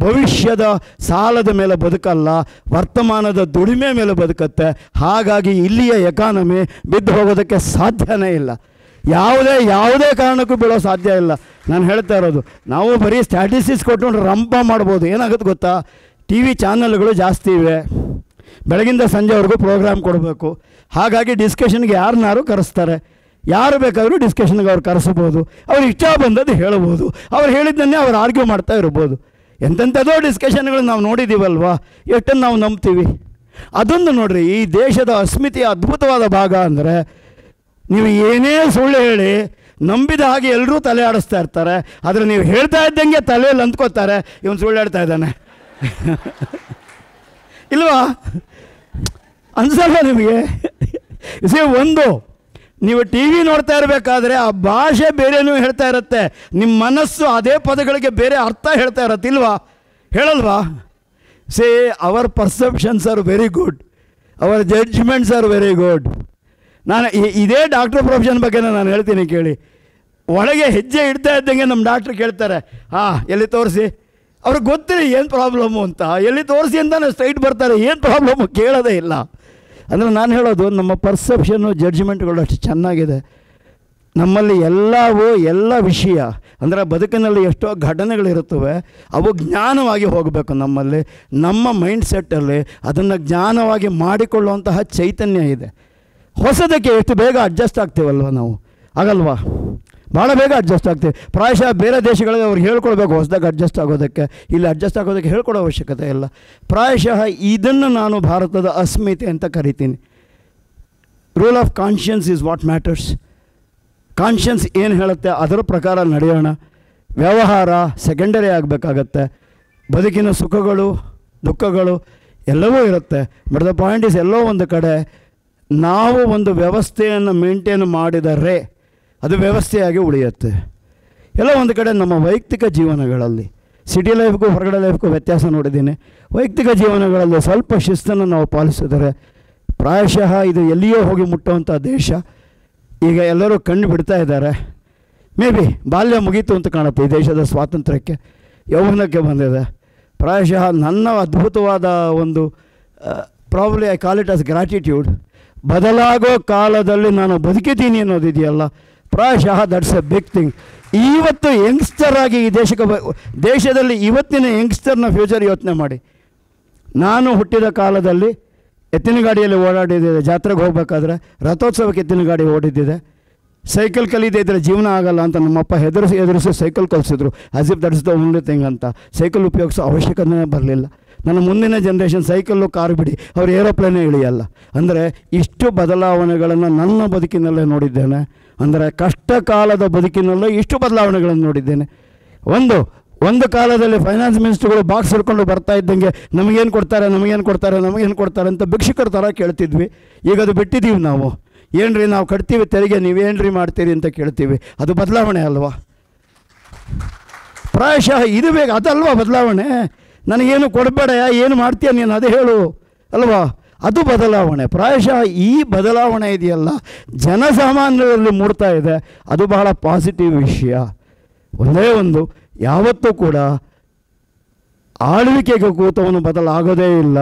ಭವಿಷ್ಯದ ಸಾಲದ ಮೇಲೆ ಬದುಕಲ್ಲ, ವರ್ತಮಾನದ ದುಡಿಮೆ ಮೇಲೆ ಬದುಕುತ್ತೆ. ಹಾಗಾಗಿ ಇಲ್ಲಿಯ ಎಕಾನಮಿ ಬಿದ್ದು ಹೋಗೋದಕ್ಕೆ ಸಾಧ್ಯನೇ ಇಲ್ಲ. ಯಾವುದೇ ಕಾರಣಕ್ಕೂ ಬೀಳೋ ಸಾಧ್ಯ ಇಲ್ಲ. ನಾನು ಹೇಳ್ತಾ ಇರೋದು, ನಾವು ಬರೀ ಸ್ಟ್ಯಾಟಿಸ್ಟಿಕ್ಸ್ ಕೊಟ್ಕೊಂಡು ರಂಪ ಮಾಡ್ಬೋದು. ಏನಾಗುತ್ತೆ ಗೊತ್ತಾ, TV ಚಾನಲ್ಗಳು ಜಾಸ್ತಿ ಇವೆ, ಬೆಳಗಿಂದ ಸಂಜೆವರೆಗೂ ಪ್ರೋಗ್ರಾಮ್ ಕೊಡಬೇಕು. ಹಾಗಾಗಿ ಡಿಸ್ಕಷನ್ಗೆ ಯಾರನ್ನಾರು ಕರೆಸ್ತಾರೆ, ಯಾರು ಬೇಕಾದರೂ ಡಿಸ್ಕಷನ್ಗೆ ಅವ್ರು ಕರೆಸ್ಬೋದು, ಅವ್ರು ಇಷ್ಟ ಬಂದದ್ದು ಹೇಳ್ಬೋದು, ಅವ್ರು ಹೇಳಿದ್ದನ್ನೇ ಅವ್ರು ಆರ್ಗ್ಯೂ ಮಾಡ್ತಾ ಇರ್ಬೋದು. ಎಂತೆಂಥದೋ ಡಿಸ್ಕಷನ್ಗಳು ನಾವು ನೋಡಿದ್ದೀವಲ್ವಾ, ಎಷ್ಟನ್ನು ನಾವು ನಂಬ್ತೀವಿ. ಅದೊಂದು ನೋಡ್ರಿ, ಈ ದೇಶದ ಅಸ್ಮಿತೆಯ ಅದ್ಭುತವಾದ ಭಾಗ ಅಂದರೆ ನೀವು ಏನೇ ಸುಳ್ಳು ಹೇಳಿ ನಂಬಿದ ಹಾಗೆ ಎಲ್ಲರೂ ತಲೆ ಆಡಿಸ್ತಾ ಇರ್ತಾರೆ. ಆದರೆ ನೀವು ಹೇಳ್ತಾ ಇದ್ದಂಗೆ ತಲೆಯಲ್ಲಿ ಅಂದ್ಕೋತಾರೆ ಇವನು ಸುಳ್ಳು ಹೇಳ್ತಾ ಇದ್ದಾನೆ ಇಲ್ವಾ? ಅನ್ಸಲ್ಲ ನಿಮಗೆ? ಒಂದು, ನೀವು TV ನೋಡ್ತಾ ಇರಬೇಕಾದ್ರೆ ಆ ಭಾಷೆ ಬೇರೆನೂ ಹೇಳ್ತಾ ಇರುತ್ತೆ, ನಿಮ್ಮ ಮನಸ್ಸು ಅದೇ ಪದಗಳಿಗೆ ಬೇರೆ ಅರ್ಥ ಹೇಳ್ತಾ ಇರತ್ತೆ ಇಲ್ವಾ? ಹೇಳಲ್ವಾ? ಅವರ್ ಪರ್ಸೆಪ್ಷನ್ಸ್ ಆರ್ ವೆರಿ ಗುಡ್, ಅವರ್ ಜಡ್ಜ್ಮೆಂಟ್ಸ್ ಆರ್ ವೆರಿ ಗುಡ್. ನಾನು ಇದೇ ಡಾಕ್ಟ್ರ್ ಪ್ರೊಫೆಷನ್ ಬಗ್ಗೆ ನಾನು ಹೇಳ್ತೀನಿ ಕೇಳಿ. ಒಳಗೆ ಹೆಜ್ಜೆ ಇಡ್ತಾ ಇದ್ದಂಗೆ ನಮ್ಮ ಡಾಕ್ಟ್ರು ಕೇಳ್ತಾರೆ, ಎಲ್ಲಿ ತೋರಿಸಿ, ಅವ್ರಿಗೆ ಗೊತ್ತಿಲ್ಲ ಏನು ಪ್ರಾಬ್ಲಮ್ಮು ಅಂತ. ಎಲ್ಲಿ ತೋರಿಸಿ ಅಂತಾನೆ ಸ್ಟ್ರೈಟ್ ಬರ್ತಾರೆ, ಏನು ಪ್ರಾಬ್ಲಮ್ಮು ಕೇಳೋದೇ ಇಲ್ಲ. ಅಂದರೆ ನಾನು ಹೇಳೋದು ನಮ್ಮ ಪರ್ಸೆಪ್ಷನ್ನು ಜಡ್ಜ್ಮೆಂಟ್ಗಳು ಅಷ್ಟು ಚೆನ್ನಾಗಿದೆ. ನಮ್ಮಲ್ಲಿ ಎಲ್ಲ ವಿಷಯ ಅಂದರೆ ಬದುಕಿನಲ್ಲಿ ಎಷ್ಟೋ ಘಟನೆಗಳಿರುತ್ತವೆ, ಅವು ಜ್ಞಾನವಾಗಿ ಹೋಗಬೇಕು. ನಮ್ಮ ಮೈಂಡ್ಸೆಟ್ಟಲ್ಲಿ ಅದನ್ನು ಜ್ಞಾನವಾಗಿ ಮಾಡಿಕೊಳ್ಳುವಂತಹ ಚೈತನ್ಯ ಇದೆ. ಹೊಸದಕ್ಕೆ ಎಷ್ಟು ಬೇಗ ಅಡ್ಜಸ್ಟ್ ಆಗ್ತೀವಲ್ವ ನಾವು, ಆಗಲ್ವಾ? ಭಾಳ ಬೇಗ ಅಡ್ಜಸ್ಟ್ ಆಗ್ತೀವಿ. ಪ್ರಾಯಶಃ ಬೇರೆ ದೇಶಗಳಲ್ಲಿ ಅವ್ರು ಹೇಳ್ಕೊಳ್ಬೇಕು ಹೊಸದಾಗಿ ಅಡ್ಜಸ್ಟ್ ಆಗೋದಕ್ಕೆ, ಇಲ್ಲಿ ಅಡ್ಜಸ್ಟ್ ಆಗೋದಕ್ಕೆ ಹೇಳ್ಕೊಡೋ ಅವಶ್ಯಕತೆ ಇಲ್ಲ. ಪ್ರಾಯಶಃ ಇದನ್ನು ನಾನು ಭಾರತದ ಅಸ್ಮಿತೆ ಅಂತ ಕರಿತೀನಿ. Rule of conscience is what matters. Conscience ಏನು ಹೇಳುತ್ತೆ ಅದರ ಪ್ರಕಾರ ನಡೆಯೋಣ. ವ್ಯವಹಾರ ಸೆಕೆಂಡರಿ ಆಗಬೇಕಾಗತ್ತೆ. ಬದುಕಿನ ಸುಖಗಳು ದುಃಖಗಳು ಎಲ್ಲವೂ ಇರುತ್ತೆ. ಬಟ್ ದ ಪಾಯಿಂಟ್ ಈಸ್, ಎಲ್ಲೋ ಒಂದು ಕಡೆ ನಾವು ಒಂದು ವ್ಯವಸ್ಥೆಯನ್ನು ಮೇಂಟೈನ್ ಮಾಡಿದರೆ ಅದು ವ್ಯವಸ್ಥೆಯಾಗಿ ಉಳಿಯುತ್ತೆ. ಎಲ್ಲೋ ಒಂದು ಕಡೆ ನಮ್ಮ ವೈಯಕ್ತಿಕ ಜೀವನಗಳಲ್ಲಿ, ಸಿಟಿ ಲೈಫ್ಗೂ ಹೊರಗಡೆ ಲೈಫ್ಗೂ ವ್ಯತ್ಯಾಸ ನೋಡಿದ್ದೀನಿ. ವೈಯಕ್ತಿಕ ಜೀವನಗಳಲ್ಲಿ ಸ್ವಲ್ಪ ಶಿಸ್ತನ್ನು ನಾವು ಪಾಲಿಸಿದರೆ ಪ್ರಾಯಶಃ ಇದು ಎಲ್ಲಿಯೋ ಹೋಗಿ ಮುಟ್ಟುವಂಥ ದೇಶ. ಈಗ ಎಲ್ಲರೂ ಕಂಡು ಬಿಡ್ತಾ ಇದ್ದಾರೆ. ಮೇ ಬಿ ಬಾಲ್ಯ ಮುಗೀತು ಅಂತ ಕಾಣುತ್ತೆ. ಈ ದೇಶದ ಸ್ವಾತಂತ್ರ್ಯಕ್ಕೆ ಯೌವನಕ್ಕೆ ಬಂದಿದೆ. ಪ್ರಾಯಶಃ ನನ್ನ ಅದ್ಭುತವಾದ ಒಂದು probably I call it as gratitude. ಬದಲಾಗೋ ಕಾಲದಲ್ಲಿ ನಾನು ಬದುಕಿದ್ದೀನಿ ಅನ್ನೋದಿದೆಯಲ್ಲ, ಪ್ರಾಯಶಃ ದಟ್ಸ್ ಎ ಬಿಗ್ ಥಿಂಗ್. ಇವತ್ತು ಯಂಗ್ಸ್ಟರ್ ಆಗಿ ಈ ದೇಶದಲ್ಲಿ ಇವತ್ತಿನ ಯಂಗ್ಸ್ಟರ್ನ ಫ್ಯೂಚರ್ ಯೋಚನೆ ಮಾಡಿ. ನಾನು ಹುಟ್ಟಿದ ಕಾಲದಲ್ಲಿ ಎತ್ತಿನ ಗಾಡಿಯಲ್ಲಿ ಓಡಾಡಿದ್ದೆ. ಜಾತ್ರೆಗೆ ಹೋಗಬೇಕಾದ್ರೆ ರಥೋತ್ಸವಕ್ಕೆ ಎತ್ತಿನ ಗಾಡಿ ಓಡಿದ್ದಿದೆ. ಸೈಕಲ್ ಕಲಿಯದೇ ಇದ್ದರೆ ಜೀವನ ಆಗಲ್ಲ ಅಂತ ನಮ್ಮಪ್ಪ ಎದುರಿಸಿ ಸೈಕಲ್ ಕಲಿಸಿದ್ರು. As if that's the only thing ಅಂತ. ಸೈಕಲ್ ಉಪಯೋಗಿಸೋ ಅವಶ್ಯಕತೆಯೇ ಬರಲಿಲ್ಲ. ನನ್ನ ಮುಂದಿನ ಜನ್ರೇಷನ್ ಸೈಕಲ್ಲು ಕಾರು ಬಿಡಿ, ಅವ್ರು ಏರೋಪ್ಲೇನೇ ಇಳಿಯಲ್ಲ. ಅಂದರೆ ಇಷ್ಟು ಬದಲಾವಣೆಗಳನ್ನು ನನ್ನ ಬದುಕಿನಲ್ಲೇ ನೋಡಿದ್ದೇನೆ. ಅಂದರೆ ಕಷ್ಟ ಕಾಲದ ಬದುಕಿನಲ್ಲೇ ಇಷ್ಟು ಬದಲಾವಣೆಗಳನ್ನು ನೋಡಿದ್ದೇನೆ. ಒಂದು ಕಾಲದಲ್ಲಿ ಫೈನಾನ್ಸ್ ಮಿನಿಸ್ಟ್ರುಗಳು ಬಾಕ್ಸ್ ಹಿಡ್ಕೊಂಡು ಬರ್ತಾ ಇದ್ದಂಗೆ ನಮಗೇನು ಕೊಡ್ತಾರೆ ಅಂತ ಭಿಕ್ಷುಕರ ಥರ ಕೇಳ್ತಿದ್ವಿ. ಈಗ ಅದು ಬಿಟ್ಟಿದ್ದೀವಿ ನಾವು. ಏನ್ರಿ ನಾವು ಕಟ್ತೀವಿ ತೆರಿಗೆ, ನೀವೇನ್ರಿ ಮಾಡ್ತೀರಿ ಅಂತ ಕೇಳ್ತೀವಿ. ಅದು ಬದಲಾವಣೆ ಅಲ್ವಾ? ಪ್ರಾಯಶಃ ಇದು ಬೇಕು, ಅದಲ್ವಾ ಬದಲಾವಣೆ? ನನಗೇನು ಕೊಡಬೇಡ, ಏನು ಮಾಡ್ತೀಯ ನೀನು ಅದೇ ಹೇಳು ಅಲ್ವಾ? ಅದು ಬದಲಾವಣೆ. ಪ್ರಾಯಶಃ ಈ ಬದಲಾವಣೆ ಇದೆಯಲ್ಲ ಜನಸಾಮಾನ್ಯರಲ್ಲಿ ಮೂಡ್ತಾ ಇದೆ. ಅದು ಬಹಳ ಪಾಸಿಟಿವ್ ವಿಷಯ. ಒಂದೇ ಒಂದು, ಯಾವತ್ತೂ ಕೂಡ ಆಳ್ವಿಕೆಗೆ ಕೂತವನು ಬದಲಾಗೋದೇ ಇಲ್ಲ.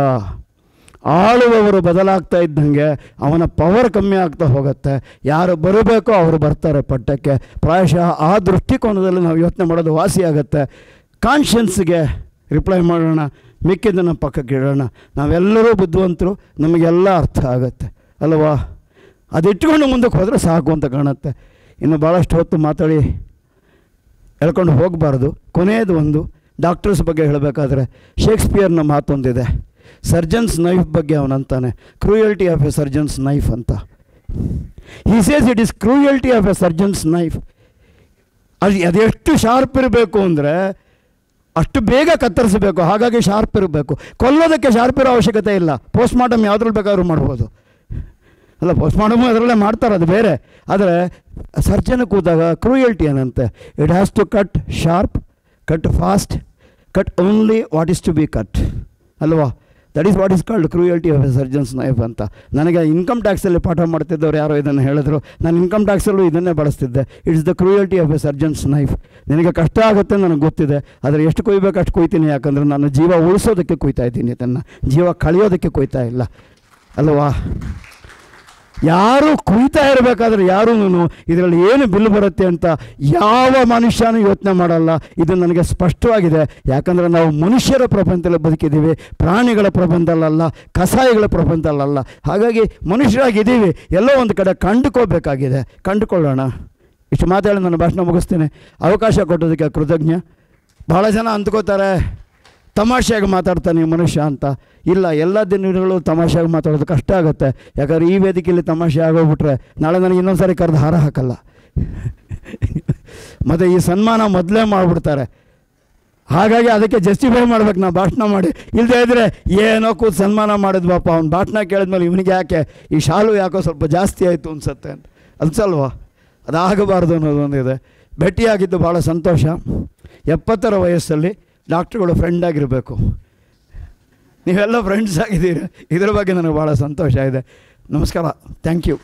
ಆಳುವವರು ಬದಲಾಗ್ತಾ ಇದ್ದಂಗೆ ಅವನ ಪವರ್ ಕಮ್ಮಿ ಆಗ್ತಾ ಹೋಗುತ್ತೆ. ಯಾರು ಬರಬೇಕೋ ಅವರು ಬರ್ತಾರೆ ಪಟ್ಟಕ್ಕೆ. ಪ್ರಾಯಶಃ ಆ ದೃಷ್ಟಿಕೋನದಲ್ಲಿ ನಾವು ಯೋಚನೆ ಮಾಡೋದು ವಾಸಿಯಾಗತ್ತೆ. ಕಾನ್ಷಿಯನ್ಸ್ಗೆ ರಿಪ್ಲೈ ಮಾಡೋಣ, ಮಿಕ್ಕಿದ್ದನ್ನು ಪಕ್ಕಕ್ಕೆ ಇಡೋಣ. ನಾವೆಲ್ಲರೂ ಬುದ್ಧಿವಂತರು, ನಮಗೆಲ್ಲ ಅರ್ಥ ಆಗುತ್ತೆ ಅಲ್ವಾ? ಅದಿಟ್ಕೊಂಡು ಮುಂದಕ್ಕೆ ಹೋದರೆ ಸಾಕು ಅಂತ ಕಾಣುತ್ತೆ. ಇನ್ನು ಭಾಳಷ್ಟು ಹೊತ್ತು ಮಾತಾಡಿ ಹೇಳ್ಕೊಂಡು ಹೋಗಬಾರ್ದು. ಕೊನೆಯದು ಒಂದು, ಡಾಕ್ಟರ್ಸ್ ಬಗ್ಗೆ ಹೇಳಬೇಕಾದ್ರೆ ಶೇಕ್ಸ್ಪಿಯರ್ನ ಮಾತೊಂದಿದೆ. ಸರ್ಜನ್ಸ್ ನೈಫ್ ಬಗ್ಗೆ ಅವನಂತಾನೆ, cruelty of a surgeon's knife ಅಂತ. He says it is cruelty of a surgeon's knife. ಅದೆಷ್ಟು ಶಾರ್ಪ್ ಇರಬೇಕು ಅಂದರೆ ಅಷ್ಟು ಬೇಗ ಕತ್ತರಿಸಬೇಕು. ಹಾಗಾಗಿ ಶಾರ್ಪ್ ಇರಬೇಕು. ಕೊಲ್ಲೋದಕ್ಕೆ ಶಾರ್ಪ್ ಇರೋ ಅವಶ್ಯಕತೆ ಇಲ್ಲ. ಪೋಸ್ಟ್ಮಾರ್ಟಮ್ ಯಾವುದ್ರಲ್ಲಿ ಬೇಕಾದ್ರೂ ಮಾಡ್ಬೋದು ಅಲ್ಲ. ಪೋಸ್ಟ್ಮಾರ್ಟಮ್ ಅದರಲ್ಲೇ ಮಾಡ್ತಾರೆ, ಅದು ಬೇರೆ. ಆದರೆ ಸರ್ಜನ್ ಕೂತಾಗ ಕ್ರೂಯಲ್ಟಿ ಏನಂತೆ, it has to cut sharp, cut fast, cut only what is to be cut ಅಲ್ವಾ? That is what is called cruelty of a surgeon's knife ಅಂತ. ನನಗೆ ಇನ್ಕಮ್ ಟ್ಯಾಕ್ಸಲ್ಲಿ ಪಾಠ ಮಾಡ್ತಿದ್ದವ್ರು ಯಾರೋ ಇದನ್ನು ಹೇಳಿದ್ರು. ನಾನು ಇನ್ಕಮ್ ಟ್ಯಾಕ್ಸಲ್ಲೂ ಇದನ್ನೇ ಬಳಸ್ತಿದ್ದೆ. It's the cruelty of a surgeon's knife. ನಿನಗೆ ಕಷ್ಟ ಆಗುತ್ತೆ ನನಗೆ ಗೊತ್ತಿದೆ, ಆದರೆ ಎಷ್ಟು ಕೊಯ್ಬೇಕು ಅಷ್ಟು ಕೊಯ್ತೀನಿ. ಯಾಕಂದರೆ ನಾನು ಜೀವ ಉಳಿಸೋದಕ್ಕೆ ಕೊಯ್ತಾ ಇದ್ದೀನಿ, ಇದನ್ನು ಜೀವ ಕಳೆಯೋದಕ್ಕೆ ಕೊಯ್ತಾ ಇಲ್ಲ ಅಲ್ವಾ? ಯಾರು ಕುಯ್ತಾ ಇರಬೇಕಾದ್ರೆ ಯಾರೂ ಇದರಲ್ಲಿ ಏನು ಬಿಲ್ ಬರುತ್ತೆ ಅಂತ ಯಾವ ಮನುಷ್ಯನೂ ಯೋಚನೆ ಮಾಡಲ್ಲ. ಇದು ನನಗೆ ಸ್ಪಷ್ಟವಾಗಿದೆ. ಯಾಕಂದರೆ ನಾವು ಮನುಷ್ಯರ ಪ್ರಪಂಚದಲ್ಲಿ ಬದುಕಿದ್ದೀವಿ, ಪ್ರಾಣಿಗಳ ಪ್ರಪಂಚದಲ್ಲ, ಕಸಾಯಿಗಳ ಪ್ರಪಂಚದಲ್ಲ. ಹಾಗಾಗಿ ಮನುಷ್ಯರಾಗಿದ್ದೀವಿ. ಎಲ್ಲೋ ಒಂದು ಕಡೆ ಕಂಡುಕೋಬೇಕಾಗಿದೆ, ಕಂಡುಕೊಳ್ಳೋಣ. ಇಷ್ಟು ಮಾತಾಡಿ ನನ್ನ ಭಾಷಣ ಮುಗಿಸ್ತೀನಿ. ಅವಕಾಶ ಕೊಟ್ಟೋದಕ್ಕೆ ಕೃತಜ್ಞ. ಭಾಳ ಜನ ಅಂದ್ಕೋತಾರೆ ತಮಾಷೆಯಾಗಿ ಮಾತಾಡ್ತಾನೆ ಮನುಷ್ಯ ಅಂತ. ಇಲ್ಲ, ಎಲ್ಲ ದಿನಗಳು ತಮಾಷೆಯಾಗಿ ಮಾತಾಡೋದು ಕಷ್ಟ ಆಗುತ್ತೆ. ಯಾಕಂದರೆ ಈ ವೇದಿಕೆಯಲ್ಲಿ ತಮಾಷೆ ಆಗೋಗ್ಬಿಟ್ರೆ ನಾಳೆ ನನಗೆ ಇನ್ನೊಂದು ಸಾರಿ ಕರೆದು ಹಾರ ಹಾಕಲ್ಲ. ಮತ್ತು ಈ ಸನ್ಮಾನ ಮೊದಲೇ ಮಾಡಿಬಿಡ್ತಾರೆ. ಹಾಗಾಗಿ ಅದಕ್ಕೆ ಜಸ್ಟಿಫೈ ಮಾಡ್ಬೇಕು ನಾ ಭಾಷಣ ಮಾಡಿ. ಇಲ್ಲದೇ ಇದ್ದರೆ ಏನೋ ಕೂತು ಸನ್ಮಾನ ಮಾಡಿದ್ವಪ್ಪ, ಅವ್ನು ಭಾಷಣ ಕೇಳಿದ್ಮೇಲೆ ಇವನಿಗೆ ಯಾಕೆ ಈ ಶಾಲು ಯಾಕೋ ಸ್ವಲ್ಪ ಜಾಸ್ತಿ ಆಯಿತು ಅನ್ಸುತ್ತೆ ಅಂತ ಅನ್ಸಲ್ವಾ? ಅದಾಗಬಾರ್ದು ಅನ್ನೋದೊಂದಿದೆ. ಭೇಟಿಯಾಗಿದ್ದು ಭಾಳ ಸಂತೋಷ. 70ರ ವಯಸ್ಸಲ್ಲಿ ಡಾಕ್ಟ್ರುಗಳು ಫ್ರೆಂಡ್ ಆಗಿರಬೇಕು. ನೀವೆಲ್ಲ ಫ್ರೆಂಡ್ಸ್ ಆಗಿದ್ದೀರಿ. ಇದರ ಬಗ್ಗೆ ನನಗೆ ಭಾಳ ಸಂತೋಷ ಇದೆ. ನಮಸ್ಕಾರ. Thank you.